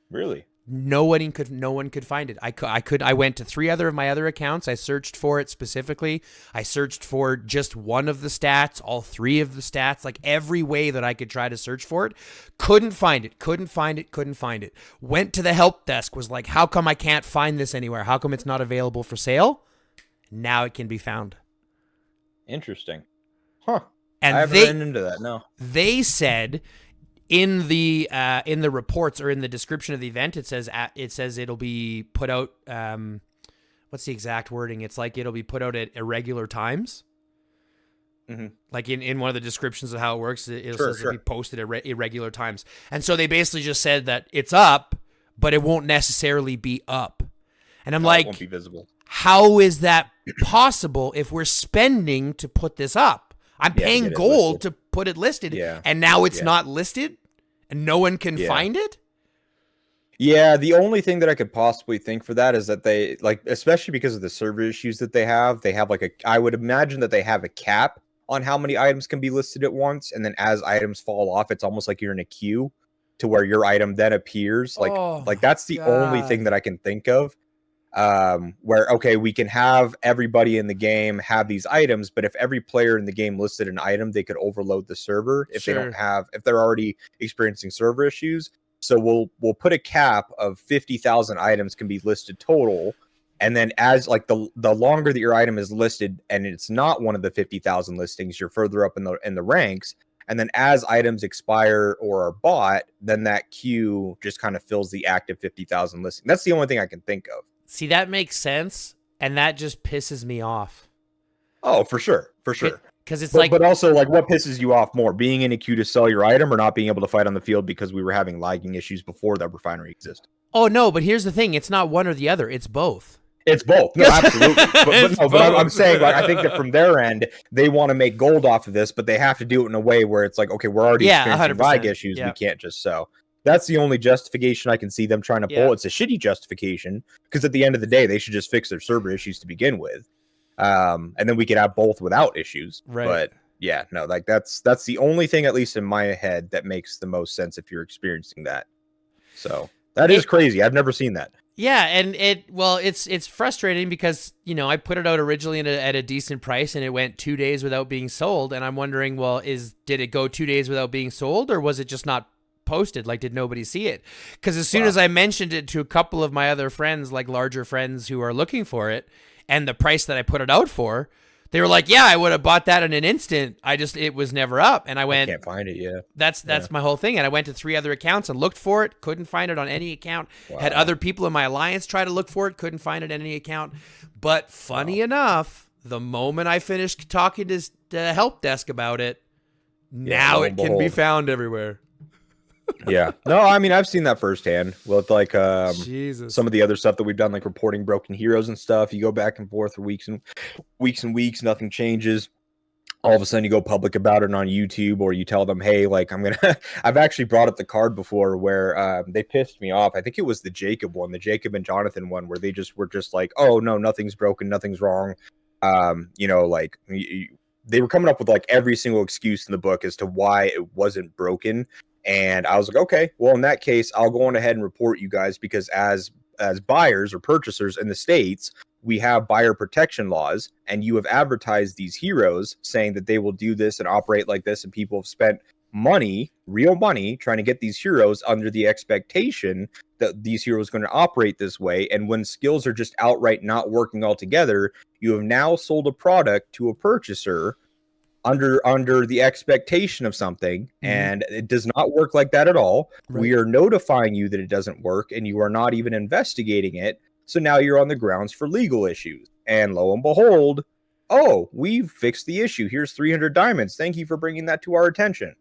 Really? No one could find it. I went to 3 other of my other accounts. I searched for it specifically. I searched for just one of the stats, all 3 of the stats, like every way that I could try to search for it. Couldn't find it. Went to the help desk, was like, how come I can't find this anywhere? How come it's not available for sale? Now it can be found. Interesting. Huh. And I haven't ran into that, no. They said in the reports or in the description of the event, it says it'll be put out. What's the exact wording? It's like it'll be put out at irregular times. Mm-hmm. Like in one of the descriptions of how it works, it'll be posted at irregular times. And so they basically just said that it's up, but it won't necessarily be up. And I'm like, it won't be visible. How is that possible if we're spending to put this up? I'm paying gold to put it listed, and now it's not listed, and no one can find it? Yeah, the only thing that I could possibly think for that is that they, like, especially because of the server issues that they have like I would imagine that they have a cap on how many items can be listed at once, and then as items fall off, it's almost like you're in a queue to where your item then appears. Like that's the only thing that I can think of. Where, okay, we can have everybody in the game have these items, but if every player in the game listed an item, they could overload the server if if they're already experiencing server issues. So we'll put a cap of 50,000 items can be listed total. And then as like the longer that your item is listed and it's not one of the 50,000 listings, you're further up in the ranks. And then as items expire or are bought, then that queue just kind of fills the active 50,000 listing. That's the only thing I can think of. See, that makes sense, and that just pisses me off. Oh, for sure. Because it's but also, like, what pisses you off more? Being in a queue to sell your item or not being able to fight on the field because we were having lagging issues before that refinery existed? Oh, no, but here's the thing. It's not one or the other. It's both. It's both. No, absolutely. but I'm saying, like, I think that from their end, they want to make gold off of this, but they have to do it in a way where it's like, okay, we're already experiencing lag issues. We can't just so. That's the only justification I can see them trying to pull. Yeah. It's a shitty justification because at the end of the day, they should just fix their server issues to begin with. And then we could have both without issues. Right. But yeah, no, like that's the only thing, at least in my head, that makes the most sense if you're experiencing that. So that is crazy. I've never seen that. Yeah, and it's frustrating because, you know, I put it out originally at a decent price and it went 2 days without being sold. And I'm wondering, well, did it go 2 days without being sold, or was it just not posted? Like, did nobody see it? Because as soon as I mentioned it to a couple of my other friends, like larger friends who are looking for it, and the price that I put it out for, they were like, yeah, I would have bought that in an instant. It was never up. And I went, I can't find it. Yeah. That's my whole thing. And I went to 3 other accounts and looked for it. Couldn't find it on any account. Wow. Had other people in my alliance try to look for it. Couldn't find it on any account. But funny enough, the moment I finished talking to the help desk about it, now it can be found everywhere. Yeah. No, I mean, I've seen that firsthand with like some of the other stuff that we've done, like reporting broken heroes and stuff. You go back and forth for weeks and weeks, nothing changes. All of a sudden you go public about it on YouTube, or you tell them, hey, like, I've actually brought up the card before where they pissed me off. I think it was the Jacob and Jonathan one, where they just were just like, oh no, nothing's broken, nothing's wrong. You know, like they were coming up with like every single excuse in the book as to why it wasn't broken. And I was like, okay, well, in that case, I'll go on ahead and report you guys, because as buyers or purchasers in the States, we have buyer protection laws, and you have advertised these heroes saying that they will do this and operate like this, and people have spent money, real money, trying to get these heroes under the expectation that these heroes are going to operate this way. And when skills are just outright not working altogether, you have now sold a product to a purchaser under the expectation of something, and it does not work like that at all. Right. We are notifying you that it doesn't work, and you are not even investigating it. So now you're on the grounds for legal issues. And lo and behold, oh, we've fixed the issue. Here's 300 diamonds. Thank you for bringing that to our attention.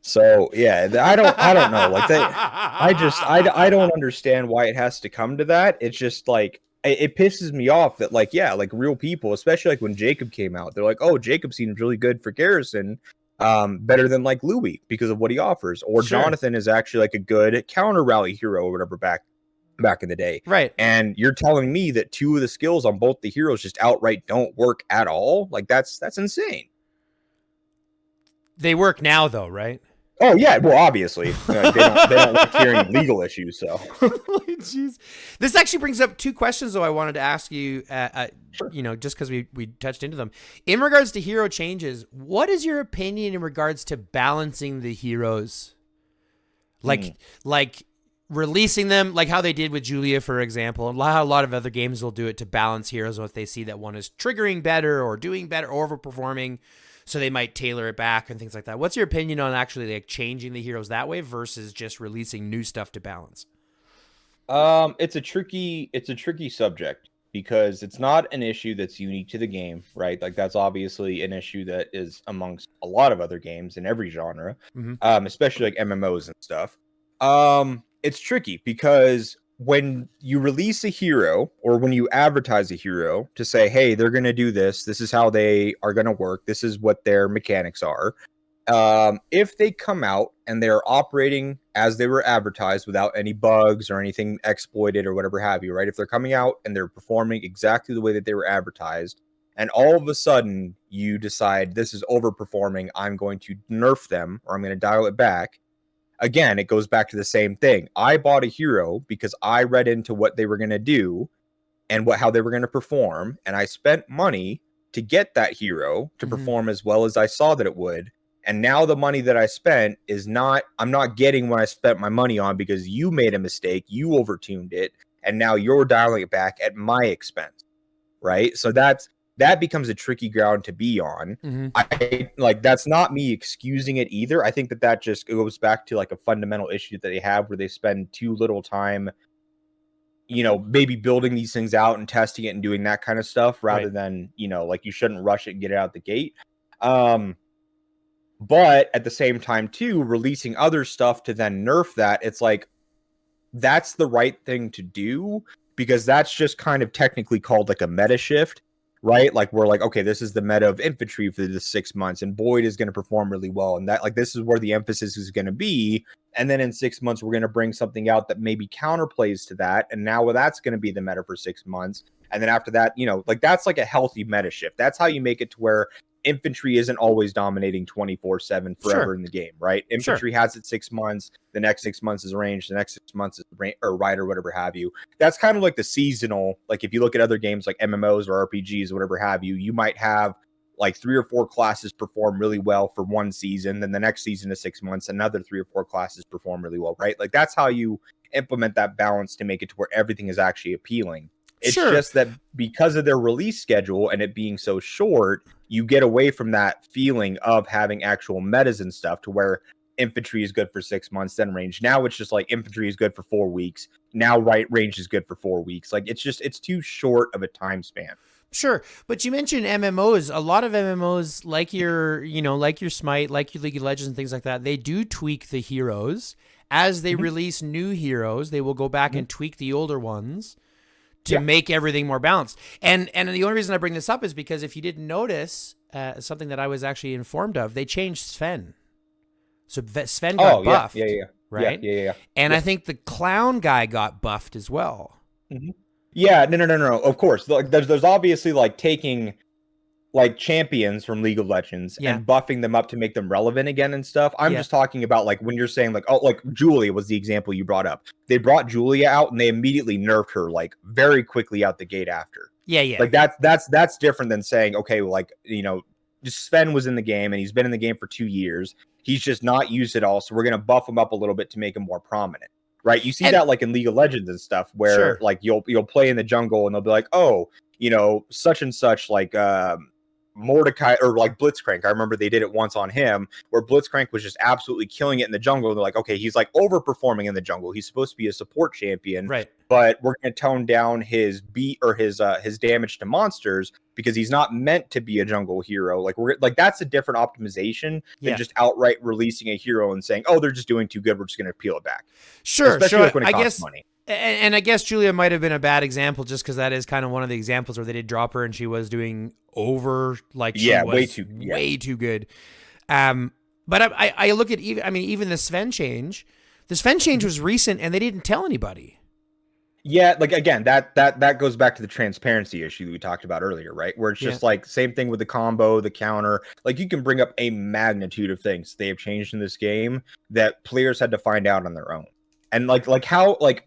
So yeah, I don't know. Like I don't understand why it has to come to that. It's just like, it pisses me off that, like, yeah, like real people, especially like when Jacob came out, they're like, oh, Jacob seems really good for Garrison, better than like Louis because of what he offers. Or Jonathan is actually like a good counter rally hero or whatever back back in the day. Right. And you're telling me that 2 of the skills on both the heroes just outright don't work at all? Like that's insane. They work now though, right? Oh yeah, well obviously they don't like hearing legal issues. So, Jeez. This actually brings up 2 questions though I wanted to ask you. Sure. Just because we touched into them in regards to hero changes. What is your opinion in regards to balancing the heroes? Like releasing them, like how they did with Julia, for example, and how a lot of other games will do it to balance heroes if they see that one is triggering better or doing better or overperforming. So they might tailor it back and things like that. What's your opinion on actually like changing the heroes that way versus just releasing new stuff to balance? it's a tricky subject because it's not an issue that's unique to the game, right? Like that's obviously an issue that is amongst a lot of other games in every genre, especially like MMOs and stuff. It's tricky because when you release a hero or when you advertise a hero to say, hey, they're going to do this, this is how they are going to work, this is what their mechanics are. If they come out and they're operating as they were advertised without any bugs or anything exploited or whatever have you, right? If they're coming out and they're performing exactly the way that they were advertised, and all of a sudden you decide this is overperforming, I'm going to nerf them or I'm going to dial it back. Again, it goes back to the same thing. I bought a hero because I read into what they were going to do and how they were going to perform, and I spent money to get that hero to perform as well as I saw that it would. And now the money that I spent I'm not getting what I spent my money on because you made a mistake, you overtuned it, and now you're dialing it back at my expense, right? So that becomes a tricky ground to be on. That's not me excusing it either. I think that just goes back to like a fundamental issue that they have where they spend too little time, maybe building these things out and testing it and doing that kind of stuff rather than, like you shouldn't rush it and get it out the gate. But at the same time, too, releasing other stuff to then nerf that, it's like, that's the right thing to do because that's just kind of technically called like a meta shift, right? Like we're like, okay, this is the meta of infantry for the 6 months and Boyd is going to perform really well. And that like, this is where the emphasis is going to be. And then in 6 months, we're going to bring something out that maybe counterplays to that. And now that's going to be the meta for 6 months. And then after that, like that's like a healthy meta shift. That's how you make it to where infantry isn't always dominating 24/7 forever in the game, right? Infantry has its 6 months, the next 6 months is range, the next 6 months is or right or whatever have you. That's kind of like the seasonal, like if you look at other games like MMOs or RPGs or whatever have you, you might have like 3 or 4 classes perform really well for one season, then the next season is 6 months, another 3 or 4 classes perform really well, right? Like that's how you implement that balance to make it to where everything is actually appealing. It's just that because of their release schedule and it being so short, you get away from that feeling of having actual metas and stuff to where infantry is good for 6 months, then range. Now it's just like infantry is good for 4 weeks. Now range is good for 4 weeks. Like it's too short of a time span. Sure. But you mentioned MMOs. A lot of MMOs, like your Smite, like your League of Legends and things like that, they do tweak the heroes. As they release new heroes, they will go back and tweak the older ones to make everything more balanced. And the only reason I bring this up is because if you didn't notice, something that I was actually informed of, they changed Sven. So Sven got buffed. Right? Yeah. And I think the clown guy got buffed as well. Yeah, no. Of course. Like, there's obviously like taking like champions from League of Legends and buffing them up to make them relevant again and stuff. I'm just talking about like when you're saying like, oh, like Julia was the example you brought up. They brought Julia out and they immediately nerfed her like very quickly out the gate after. Yeah. Like that's different than saying, okay, like, just Sven was in the game and he's been in the game for 2 years. He's just not used it all. So we're going to buff him up a little bit to make him more prominent. Right. You see that like in League of Legends and stuff where like you'll play in the jungle and they'll be like, oh, such and such like, Mordecai or like Blitzcrank. I remember they did it once on him where Blitzcrank was just absolutely killing it in the jungle. And they're like, okay, he's like overperforming in the jungle. He's supposed to be a support champion, right? But we're going to tone down his beat or his damage to monsters because he's not meant to be a jungle hero. Like that's a different optimization than just outright releasing a hero and saying, oh, they're just doing too good, we're just going to peel it back. Sure. Especially like when it costs money. And I guess Julia might have been a bad example just because that is kind of one of the examples where they did drop her and she was doing over like she was way too good. But I look at even the Sven change. The Sven change was recent and they didn't tell anybody. Yeah, like again, that goes back to the transparency issue that we talked about earlier, right? Where it's Yeah. just like same thing with the combo, the counter. Like you can bring up a magnitude of things they have changed in this game that players had to find out on their own. And like how like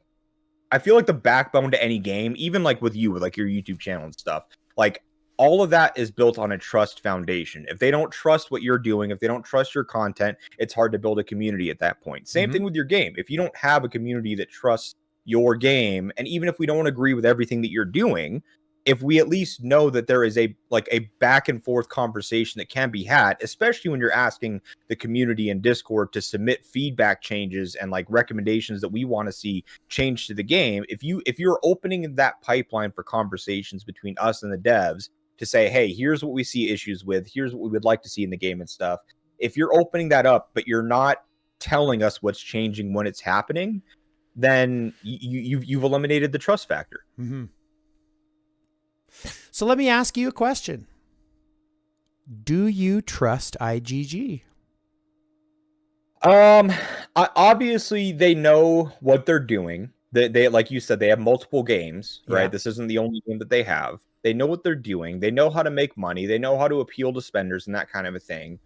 I feel like the backbone to any game, even like with you, with like your YouTube channel and stuff, like all of that is built on a trust foundation. If they don't trust what you're doing, if they don't trust your content, it's hard to build a community at that point. Same Mm-hmm. thing with your game. If you don't have a community that trusts your game, and even if we don't agree with everything that you're doing, if we at least know that there is a like a back and forth conversation that can be had, especially when you're asking the community in Discord to submit feedback changes and like recommendations that we want to see change to the game, if you're opening that pipeline for conversations between us and the devs to say, hey, here's what we see issues with, here's what we would like to see in the game and stuff, if you're opening that up but you're not telling us what's changing when it's happening, then you've eliminated the trust factor. Mm-hmm. So let me ask you a question. Do you trust IGG? Obviously they know what they're doing. They like you said, they have multiple games, right? Yeah. This isn't the only game that they have. They know what they're doing. They know how to make money. They know how to appeal to spenders and that kind of a thing.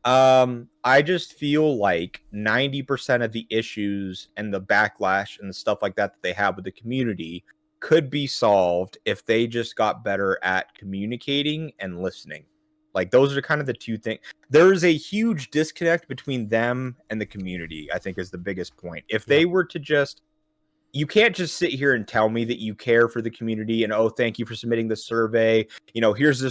I just feel like 90% of the issues and the backlash and the stuff like that they have with the community could be solved if they just got better at communicating and listening. Like those are kind of the two things. There's a huge disconnect between them and the community, I think is the biggest point. If they were to just, you can't just sit here and tell me that you care for the community and, oh, thank you for submitting the survey. You know, here's the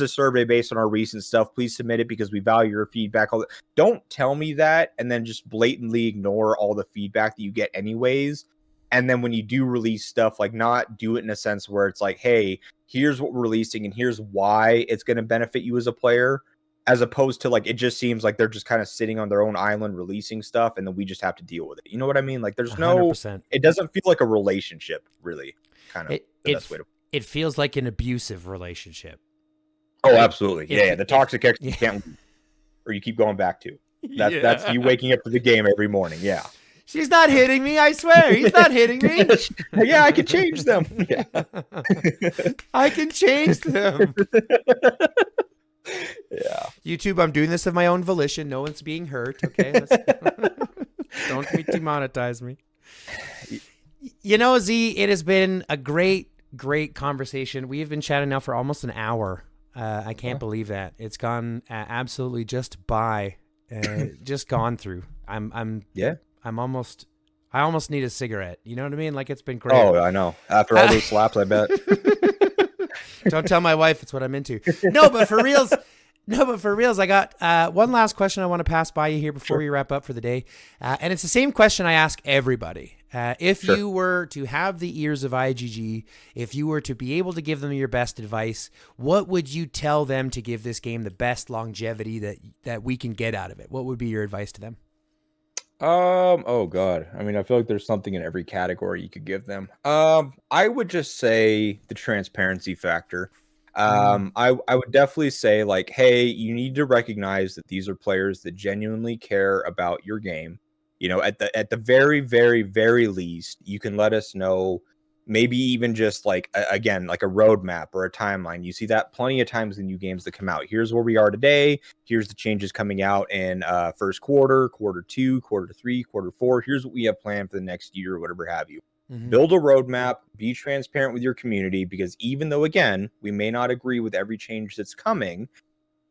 survey based on our recent stuff. Please submit it because we value your feedback. Don't tell me that and then just blatantly ignore all the feedback that you get anyways. And then when you do release stuff, like not do it in a sense where it's like, hey, here's what we're releasing and here's why it's going to benefit you as a player, as opposed to like, it just seems like they're just kind of sitting on their own island releasing stuff and then we just have to deal with it. You know what I mean? Like there's no, 100%. it doesn't feel like a relationship really, kind of the best way to. It feels like an abusive relationship. Oh, absolutely. If- Yeah, the toxic ex you yeah. can't leave, or you keep going back to. That's you waking up to the game every morning. Yeah. She's not hitting me, I swear. He's not hitting me. Yeah, I can change them. Yeah. I can change them. Yeah. YouTube, I'm doing this of my own volition. No one's being hurt. Okay. Don't demonetize me. You know, Z, it has been a great conversation. We have been chatting now for almost an hour. I can't believe that. It's gone absolutely just by, just gone through. I almost need a cigarette. You know what I mean? Like, it's been great. Oh, I know. After all those slaps, I bet. Don't tell my wife it's what I'm into. No, but for reals, I got one last question I want to pass by you here before we wrap up for the day. And it's the same question I ask everybody. If you were to have the ears of IGG, if you were to be able to give them your best advice, what would you tell them to give this game the best longevity that we can get out of it? What would be your advice to them? Oh God. I mean, I feel like there's something in every category you could give them. I would just say the transparency factor. I would definitely say like, hey, you need to recognize that these are players that genuinely care about your game. You know, at the very, very, very least, you can let us know, maybe even just like again, like a roadmap or a timeline. You see that plenty of times in new games that come out. Here's where we are today. Here's the changes coming out in first quarter, quarter 2, quarter 3, quarter 4. Here's what we have planned for the next year or whatever have you. Mm-hmm. Build a roadmap, be transparent with your community, because even though, again, we may not agree with every change that's coming,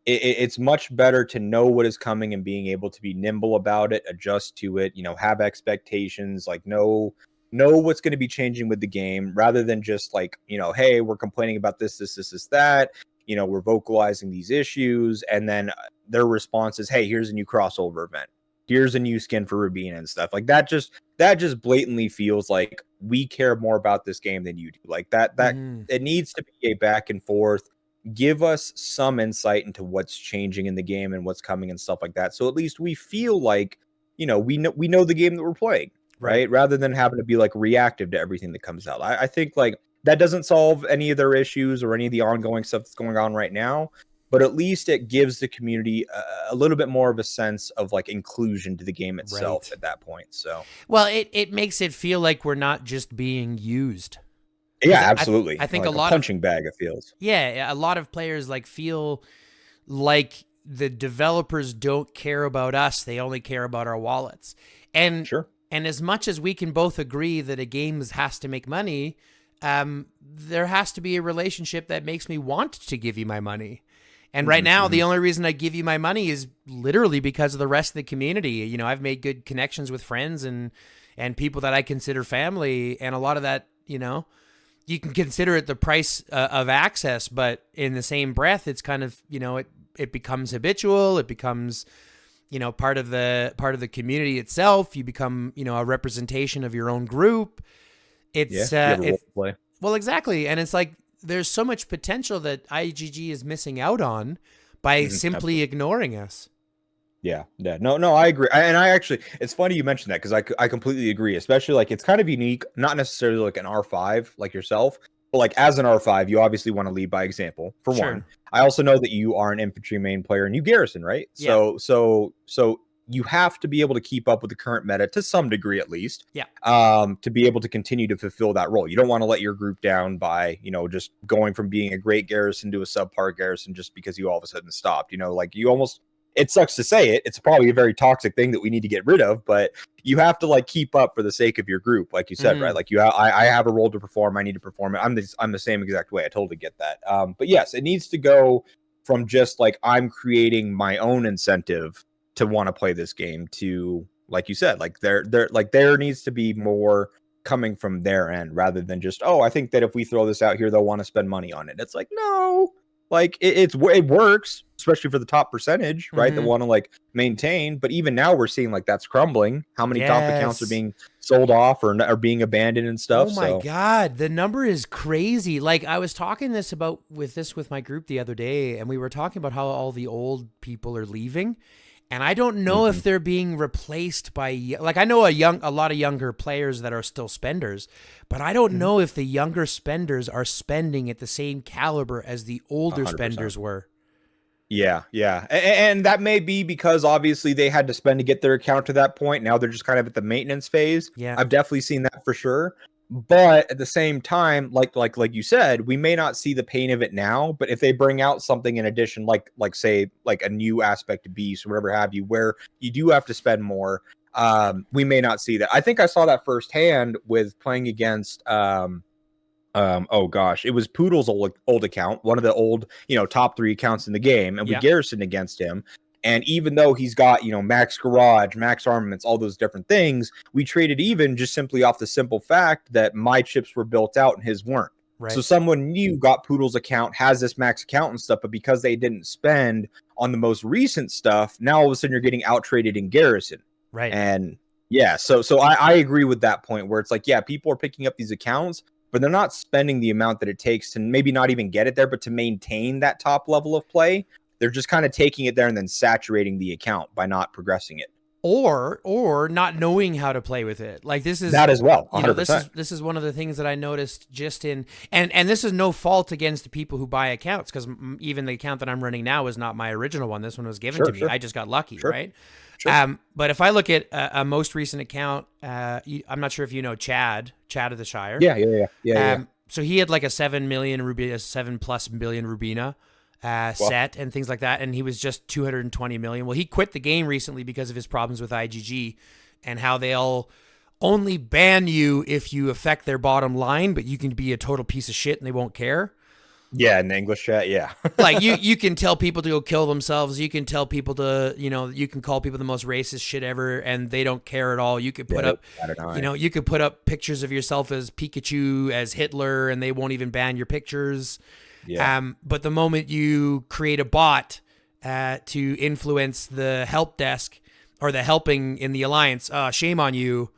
it's much better to know what is coming and being able to be nimble about it, adjust to it, you know, have expectations, like know what's going to be changing with the game, rather than just like, you know, hey, we're complaining about this, that, you know, we're vocalizing these issues. And then their response is, hey, here's a new crossover event. Here's a new skin for Rubina and stuff like that. Just blatantly feels like we care more about this game than you do. Like that it needs to be a back and forth. Give us some insight into what's changing in the game and what's coming and stuff like that. So at least we feel like, you know, we know the game that we're playing, right? Rather than having to be like reactive to everything that comes out. I think like that doesn't solve any of their issues or any of the ongoing stuff that's going on right now, but at least it gives the community a little bit more of a sense of like inclusion to the game itself at that point. So, well, it makes it feel like we're not just being used. yeah, absolutely. I think like a lot punching bag, it feels. Yeah, a lot of players like feel like the developers don't care about us; they only care about our wallets. And Sure. And as much as we can both agree that a game has to make money, there has to be a relationship that makes me want to give you my money. And right now, the only reason I give you my money is literally because of the rest of the community. You know, I've made good connections with friends and people that I consider family, and a lot of that, you know, you can consider it the price of access, but in the same breath, it's kind of, you know, it becomes habitual. It becomes, you know, part of the community itself. You become, you know, a representation of your own group. It's play. Well, exactly, and it's like there's so much potential that IGG is missing out on by simply ignoring us. Yeah. No, I agree. And I actually, it's funny you mentioned that because I completely agree, especially like it's kind of unique, not necessarily like an R5 like yourself, but like as an R5, you obviously want to lead by example for one. I also know that you are an infantry main player and you garrison, right? Yeah. So you have to be able to keep up with the current meta to some degree at least. Yeah. To be able to continue to fulfill that role. You don't want to let your group down by, you know, just going from being a great garrison to a subpar garrison just because you all of a sudden stopped. You know, like you almost, it sucks to say it. It's probably a very toxic thing that we need to get rid of, but you have to like keep up for the sake of your group, like you said, right? Like I have a role to perform. I need to perform it. I'm the same exact way. I totally get that. But yes, it needs to go from just like I'm creating my own incentive to want to play this game to, like you said, like there needs to be more coming from their end rather than just, oh, I think that if we throw this out here, they'll want to spend money on it. It's like, no. Like it works, especially for the top percentage, right? That want to like maintain. But even now we're seeing like that's crumbling. How many top accounts are being sold off or are being abandoned and stuff? Oh my God. The number is crazy. Like I was talking with my group the other day, and we were talking about how all the old people are leaving. And I don't know if they're being replaced by, like, I know a lot of younger players that are still spenders, but I don't know if the younger spenders are spending at the same caliber as the older 100%. Spenders were. Yeah. And that may be because obviously they had to spend to get their account to that point. Now they're just kind of at the maintenance phase. Yeah. I've definitely seen that for sure. But at the same time, like you said, we may not see the pain of it now, but if they bring out something in addition, like say like a new aspect to Beast or whatever have you, where you do have to spend more, we may not see that. I think I saw that firsthand with playing against oh gosh, it was Poodle's old account, one of the old, you know, top 3 accounts in the game, and we garrisoned against him. And even though he's got, you know, max garage, max armaments, all those different things, we traded even just simply off the simple fact that my chips were built out and his weren't. Right. So someone new got Poodle's account, has this max account and stuff, but because they didn't spend on the most recent stuff, now all of a sudden you're getting out traded in garrison. Right. And yeah, so I agree with that point where it's like, yeah, people are picking up these accounts, but they're not spending the amount that it takes to maybe not even get it there, but to maintain that top level of play. They're just kind of taking it there and then saturating the account by not progressing it. Or not knowing how to play with it. Like this is that as well. 100%. You know, this is one of the things that I noticed just in, and this is no fault against the people who buy accounts, because even the account that I'm running now is not my original one. This one was given to me. I just got lucky, right? Sure. But if I look at a most recent account, I'm not sure if you know Chad of the Shire. Yeah. So he had like a 7 plus billion Rubina set and things like that, and he was just 220 million. Well, he quit the game recently because of his problems with IGG and how they'll only ban you if you affect their bottom line, but you can be a total piece of shit and they won't care. Yeah, in the English chat, yeah. Like you can tell people to go kill themselves. You can tell people to, you know, you can call people the most racist shit ever, and they don't care at all. You could put up, you know, you could put up pictures of yourself as Pikachu, as Hitler, and they won't even ban your pictures. Yeah. But the moment you create a bot to influence the help desk or the helping in the alliance, shame on you.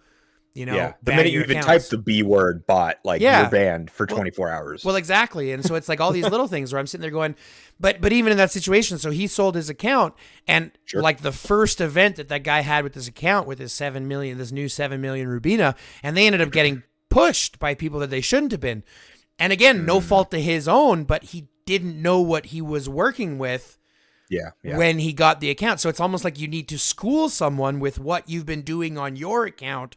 You know, the minute you even type the B word bot, like you're banned for 24 hours. Well, exactly. And so it's like all these little things where I'm sitting there going, but even in that situation, so he sold his account, and like the first event that guy had with this account with his 7 million, this new 7 million Rubina, and they ended up getting pushed by people that they shouldn't have been. And again, no fault to his own, but didn't know what he was working with Yeah. when he got the account. So it's almost like you need to school someone with what you've been doing on your account,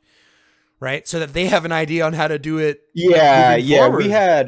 right? So that they have an idea on how to do it moving forward.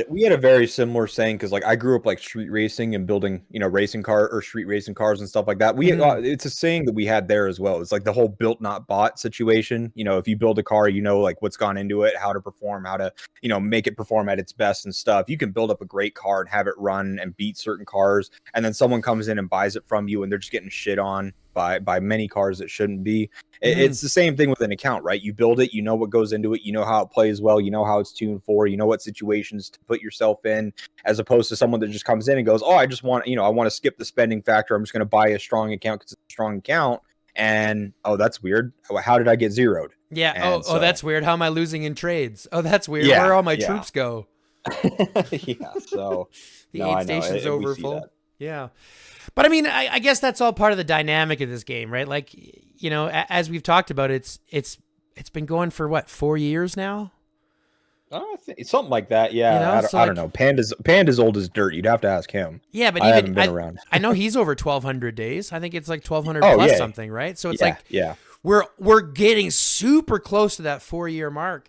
We had a very similar saying, because like I grew up like street racing and building, racing car or street racing cars and stuff like that. It's a saying that we had there as well. It's like the whole built not bought situation. If you build a car, like what's gone into it, how to perform, how to make it perform at its best and stuff. You can build up a great car and have it run and beat certain cars, and then someone comes in and buys it from you and they're just getting shit on by many cars that shouldn't be. It's the same thing with an account, right? You build it, you know what goes into it, you know how it plays well, you know how it's tuned for, you know what situations to put yourself in, as opposed to someone that just comes in and goes, oh, I just want, I want to skip the spending factor, I'm just going to buy a strong account because it's a strong account, and oh, that's weird, how did I get zeroed? Yeah. And oh, that's weird, how am I losing in trades? Oh, that's weird, Yeah, where all my yeah. troops go? Yeah, so The no, aid I know, station's we over see full. that. Yeah. But I mean, I guess that's all part of the dynamic of this game, right? Like, as we've talked about, it's been going for what, 4 years now? I think something like that. Yeah, I don't know. Panda's old as dirt. You'd have to ask him. Yeah, but I even haven't been around. I know he's over 1,200 days. I think it's like 1,200 Oh, plus yeah. something, right? So it's Yeah. we're getting super close to that 4-year mark.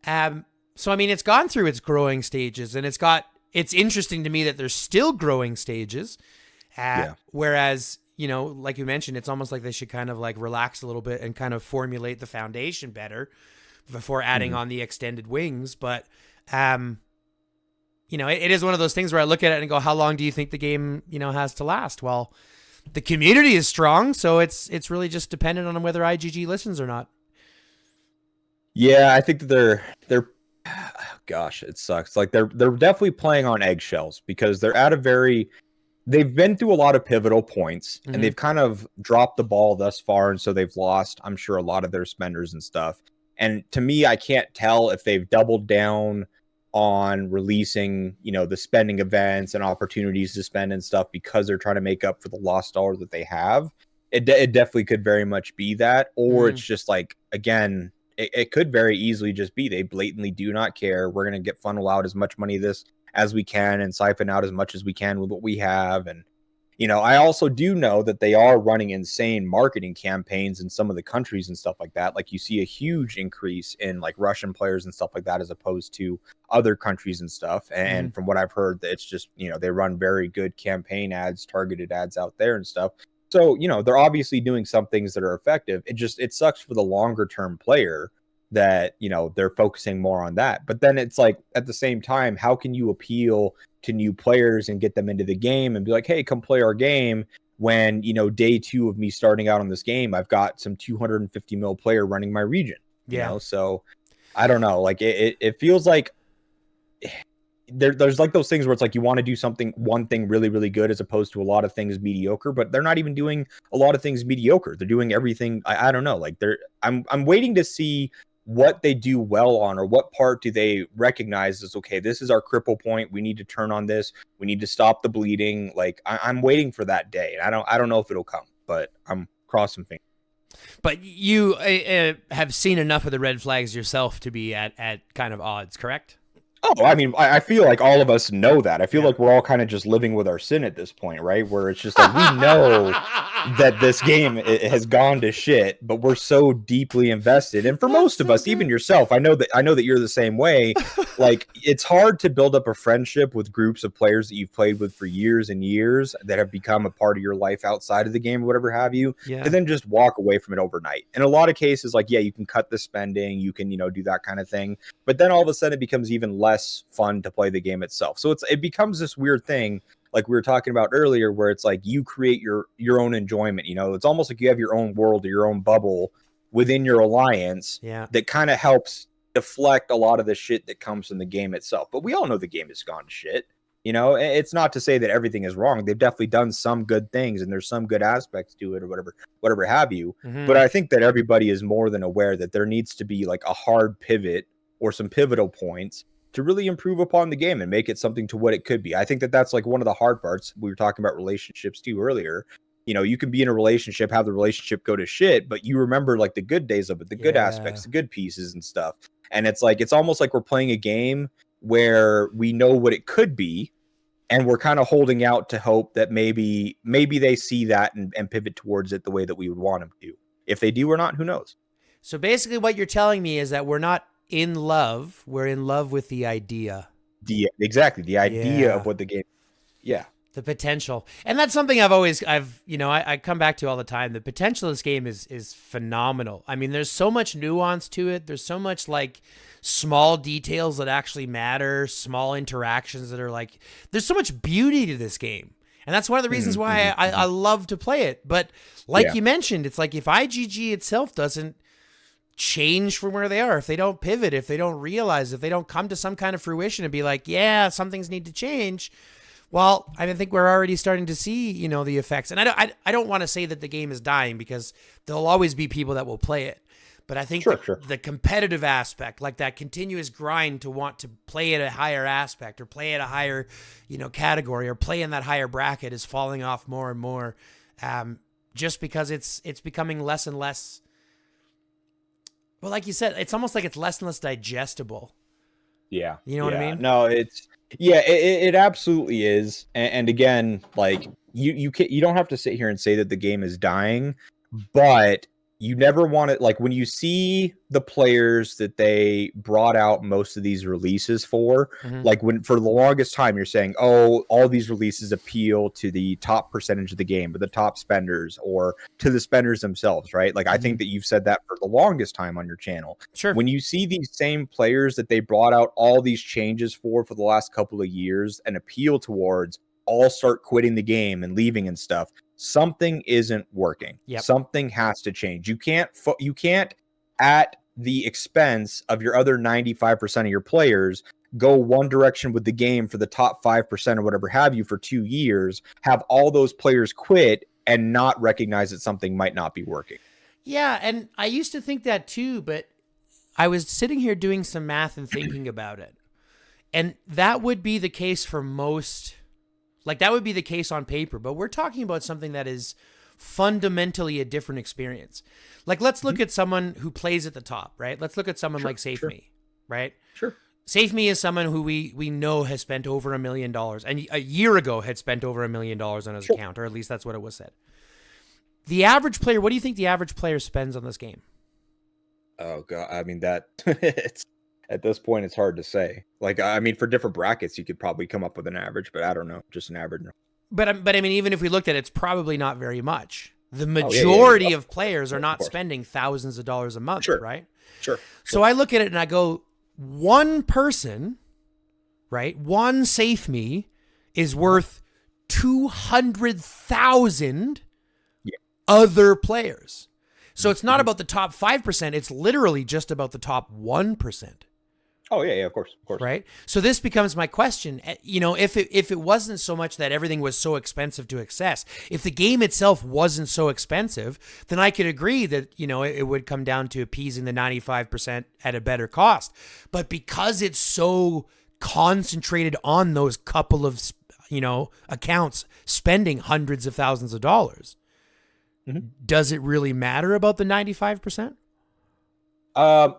So I mean, it's gone through its growing stages, and it's interesting to me that there's still growing stages. Whereas, like you mentioned, it's almost like they should kind of like relax a little bit and kind of formulate the foundation better before adding on the extended wings. But, it is one of those things where I look at it and go, how long do you think the game, has to last? Well, the community is strong, so it's really just dependent on whether IGG listens or not. Yeah, I think that they're gosh, it sucks. Like they're definitely playing on eggshells, because they're at they've been through a lot of pivotal points, and they've kind of dropped the ball thus far, and so they've lost, I'm sure, a lot of their spenders and stuff. And to me, I can't tell if they've doubled down on releasing, the spending events and opportunities to spend and stuff because they're trying to make up for the lost dollar that they have. It definitely could very much be that, or it's just like, again, it could very easily just be they blatantly do not care. We're going to funnel out as much money as we can and siphon out as much as we can with what we have. And, I also do know that they are running insane marketing campaigns in some of the countries and stuff like that. Like you see a huge increase in like Russian players and stuff like that, as opposed to other countries and stuff. And from what I've heard, it's just, they run very good campaign ads, targeted ads out there and stuff. So, they're obviously doing some things that are effective. It sucks for the longer term player that, they're focusing more on that. But then it's like, at the same time, how can you appeal to new players and get them into the game and be like, hey, come play our game, when, day 2 of me starting out on this game, I've got some 250 mil player running my region, So I don't know. Like it feels like there's like those things where it's like you want to do one thing really, really good, as opposed to a lot of things mediocre, but they're not even doing a lot of things mediocre. They're doing everything. I don't know. Like I'm waiting to see what they do well on, or what part do they recognize as, okay, this is our cripple point. We need to turn on this. We need to stop the bleeding. Like I'm waiting for that day. And I don't know if it'll come, but I'm crossing fingers. But you have seen enough of the red flags yourself to be at kind of odds, correct? Oh, I mean, I feel like all of us know that. I feel like we're all kind of just living with our sin at this point, right? Where it's just like, we know that this game has gone to shit, but we're so deeply invested. And for most of us, even yourself, I know that you're the same way. Like, it's hard to build up a friendship with groups of players that you've played with for years and years that have become a part of your life outside of the game or whatever have you, to then just walk away from it overnight. In a lot of cases, like, yeah, you can cut the spending, you can, do that kind of thing. But then all of a sudden it becomes even less fun to play the game itself. So it becomes this weird thing, like we were talking about earlier, where it's like you create your own enjoyment. It's almost like you have your own world or your own bubble within your alliance that kind of helps deflect a lot of the shit that comes from the game itself. But we all know the game has gone to shit. It's not to say that everything is wrong. They've definitely done some good things, and there's some good aspects to it, or whatever have you. But I think that everybody is more than aware that there needs to be like a hard pivot or some pivotal points to really improve upon the game and make it something to what it could be. I think that that's like one of the hard parts. We were talking about relationships too earlier. You can be in a relationship, have the relationship go to shit, but you remember like the good days of it, the good aspects, the good pieces and stuff. And it's almost like we're playing a game where we know what it could be, And we're kind of holding out to hope that maybe they see that and pivot towards it the way that we would want them to. If they do or not, who knows? So basically what you're telling me is that we're not in love. We're in love with the idea. Exactly. The idea of what the game. Yeah. The potential. And that's something I come back to all the time. The potential of this game is phenomenal. I mean, there's so much nuance to it. There's so much like small details that actually matter, small interactions that are like, there's so much beauty to this game. And that's one of the reasons why I love to play it. But like you mentioned, it's like if IGG itself doesn't change from where they are, if they don't pivot, if they don't realize, if they don't come to some kind of fruition and be like, yeah, some things need to change. Well, I think we're already starting to see, the effects. And I don't want to say that the game is dying, because there'll always be people that will play it. But I think the competitive aspect, like that continuous grind to want to play at a higher aspect or play at a higher, category or play in that higher bracket, is falling off more and more, just because it's becoming less and less. Well, like you said, it's almost like it's less and less digestible. Yeah. You know what I mean? No, it absolutely is. And again, like you don't have to sit here and say that the game is dying, but you never want it. Like when you see the players that they brought out most of these releases for, like when for the longest time you're saying, oh, all these releases appeal to the top percentage of the game, or the top spenders, or to the spenders themselves, right? Like I think that you've said that for the longest time on your channel. Sure. When you see these same players that they brought out all these changes for the last couple of years and appeal towards, all start quitting the game and leaving and stuff, something isn't working. Something has to change. You can't at the expense of your other 95% of your players go one direction with the game for the top 5% or whatever have you for 2 years, have all those players quit and not recognize that something might not be working. Yeah, and I used to think that too, but I was sitting here doing some math and thinking about it. And that would be the case for most. Like that would be the case on paper, but we're talking about something that is fundamentally a different experience. Like let's look at someone who plays at the top, right? Let's look at someone like Save Me, right? Sure. Save Me is someone who we know has spent over $1 million, and a year ago had spent over $1 million on his account, or at least that's what it was said. The average player, what do you think the average player spends on this game? Oh God, I mean that it's. At this point, it's hard to say. Like, I mean, for different brackets, you could probably come up with an average, but I don't know, just an average. But I mean, even if we looked at it, it's probably not very much. The majority of players are not spending thousands of dollars a month, right? Sure. So I look at it and I go, one person, right? One Safe Me is worth 200,000 other players. So it's not about the top 5%. It's literally just about the top 1%. Oh, yeah, of course. Right? So this becomes my question. If it wasn't so much that everything was so expensive to access, if the game itself wasn't so expensive, then I could agree that, it would come down to appeasing the 95% at a better cost. But because it's so concentrated on those couple of, accounts spending hundreds of thousands of dollars, does it really matter about the 95%?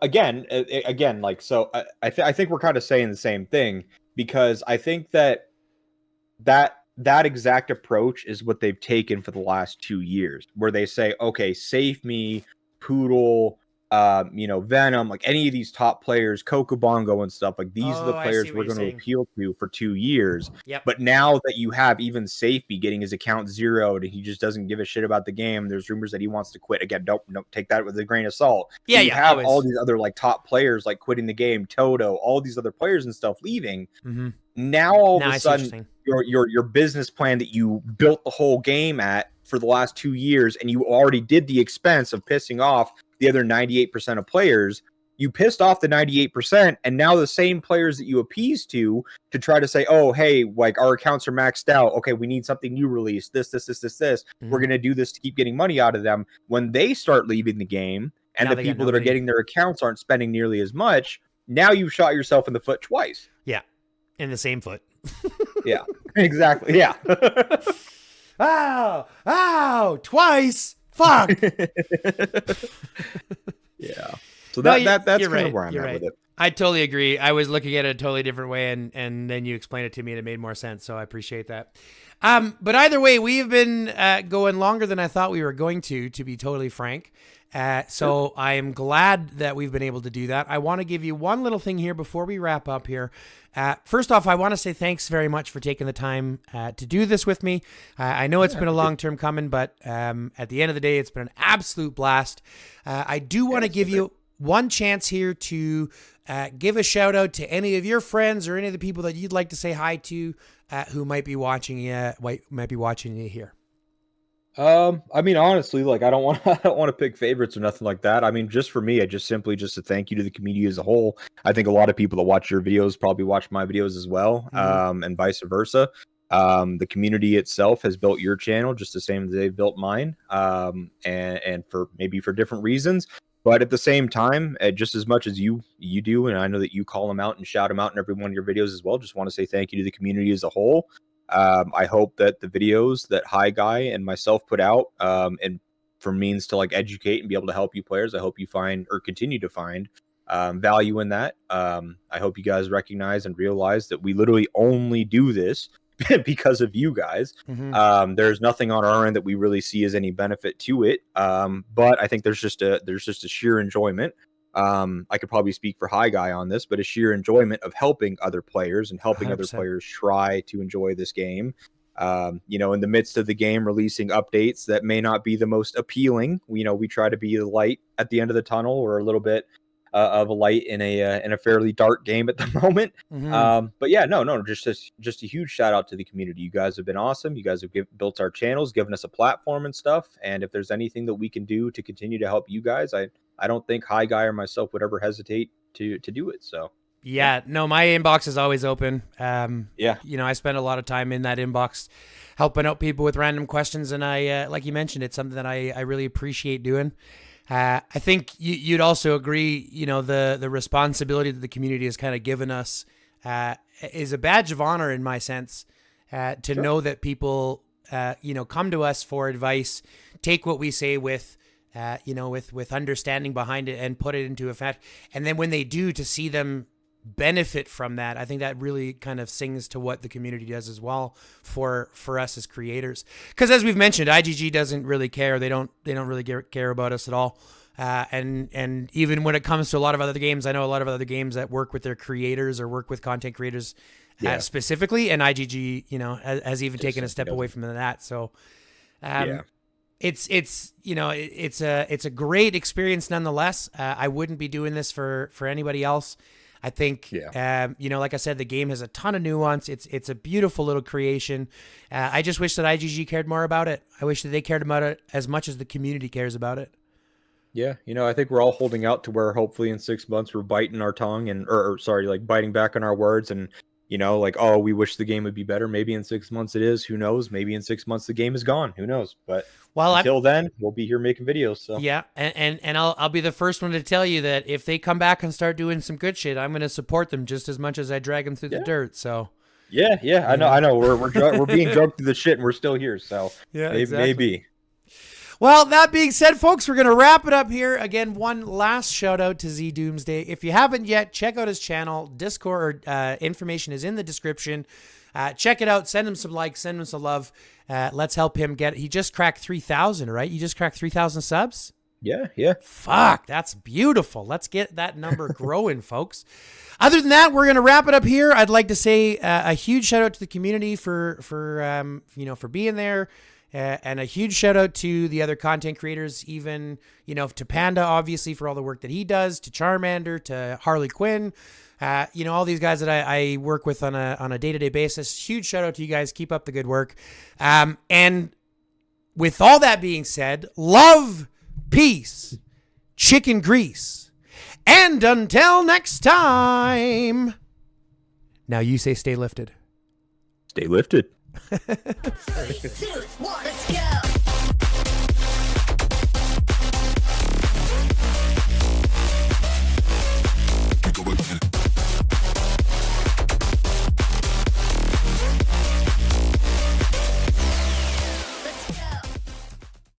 Again, like, so I think we're kind of saying the same thing, because I think that exact approach is what they've taken for the last 2 years, where they say, okay, Save Me, Poodle, Venom, like any of these top players, Coco Bongo and stuff, like these are the players we're going to appeal to for 2 years. Yep. But now that you have even Safety getting his account zeroed and he just doesn't give a shit about the game, there's rumors that he wants to quit. Again, don't take that with a grain of salt. Yeah, you have all these other like top players like quitting the game, Toto, all these other players and stuff leaving. Now all of a sudden your business plan that you built the whole game at for the last 2 years, and you already did the expense of pissing off the other 98% of players, you pissed off the 98%, and now the same players that you appease to try to say, oh, hey, like our accounts are maxed out. Okay, we need something new released. This. We're going to do this to keep getting money out of them. When they start leaving the game, and now the people that are getting their accounts aren't spending nearly as much, now you've shot yourself in the foot twice. Yeah, in the same foot. Yeah, exactly. Yeah. Ow, twice. Fuck. Yeah. So that's kind of where I'm at with it. I totally agree. I was looking at it a totally different way, and then you explained it to me, and it made more sense. So I appreciate that. But either way, we've been going longer than I thought we were going to be totally frank. So I am glad that we've been able to do that. I want to give you one little thing here before we wrap up here. First off, I want to say thanks very much for taking the time to do this with me. I know it's been a long term coming, but at the end of the day, it's been an absolute blast. I do want to give you one chance here to give a shout out to any of your friends or any of the people that you'd like to say hi to who might be watching you here. I mean, honestly, like I don't want to pick favorites or nothing like that. I mean, just for me, I just simply just a thank you to the community as a whole. I think a lot of people that watch your videos probably watch my videos as well, and vice versa. The community itself has built your channel just the same as they've built mine, and for different reasons. But at the same time, just as much as you do, and I know that you call them out and shout them out in every one of your videos as well, just want to say thank you to the community as a whole. I hope that the videos that Hi Guy and myself put out, and for means to like educate and be able to help you players, I hope you find or continue to find value in that. I hope you guys recognize and realize that we literally only do this because of you guys. There's nothing on our end that we really see as any benefit to it. But I think there's just a sheer enjoyment. I could probably speak for Hi Guy on this, but a sheer enjoyment of helping other players and helping 100%. other players try to enjoy this game. In the midst of the game releasing updates that may not be the most appealing, we try to be the light at the end of the tunnel, or a little bit of a light in a fairly dark game at the moment. But yeah, no, just a huge shout out to the community. You guys have been awesome. You guys have built our channels, given us a platform and stuff. And if there's anything that we can do to continue to help you guys, I don't think Hi Guy or myself would ever hesitate to do it. So yeah, no, my inbox is always open. Yeah. I spend a lot of time in that inbox helping out people with random questions. And I, like you mentioned, it's something that I really appreciate doing. I think you'd also agree, the responsibility that the community has kind of given us is a badge of honor in my sense, to know that people, come to us for advice, take what we say with understanding behind it and put it into effect. And then when they do, to see them benefit from that, I think that really kind of sings to what the community does as well for us as creators. Because as we've mentioned, IGG doesn't really care. They don't really care about us at all. And even when it comes to a lot of other games, I know a lot of other games that work with their creators or work with content creators specifically, and IGG, has even taken a step away from that. So, it's a great experience nonetheless. I wouldn't be doing this for anybody else. I think, like I said, the game has a ton of nuance. It's a beautiful little creation. I just wish that IGG cared more about it. I wish that they cared about it as much as the community cares about it. Yeah, I think we're all holding out to where hopefully in 6 months we're biting our tongue and, biting back on our words and, oh, we wish the game would be better. Maybe in 6 months it is. Who knows? Maybe in 6 months the game is gone. Who knows? But until then, we'll be here making videos. So yeah, and I'll be the first one to tell you that if they come back and start doing some good shit, I'm going to support them just as much as I drag them through the dirt. So yeah, I know. We're being drugged through the shit and we're still here. So yeah, exactly. Maybe. Well, that being said, folks, we're going to wrap it up here. Again, one last shout out to Z Doomsday. If you haven't yet, check out his channel. Discord information is in the description. Check it out. Send him some likes. Send him some love. Let's help him he just cracked 3,000, right? You just cracked 3,000 subs? Yeah. Fuck, that's beautiful. Let's get that number growing, folks. Other than that, we're going to wrap it up here. I'd like to say a huge shout out to the community for being there. And a huge shout out to the other content creators, even, to Panda, obviously, for all the work that he does, to Charmander, to Harley Quinn, all these guys that I work with on a day-to-day basis. Huge shout out to you guys. Keep up the good work. And with all that being said, love, peace, chicken grease. And until next time, now you say stay lifted. Stay lifted. 3, 2, 1, let's go.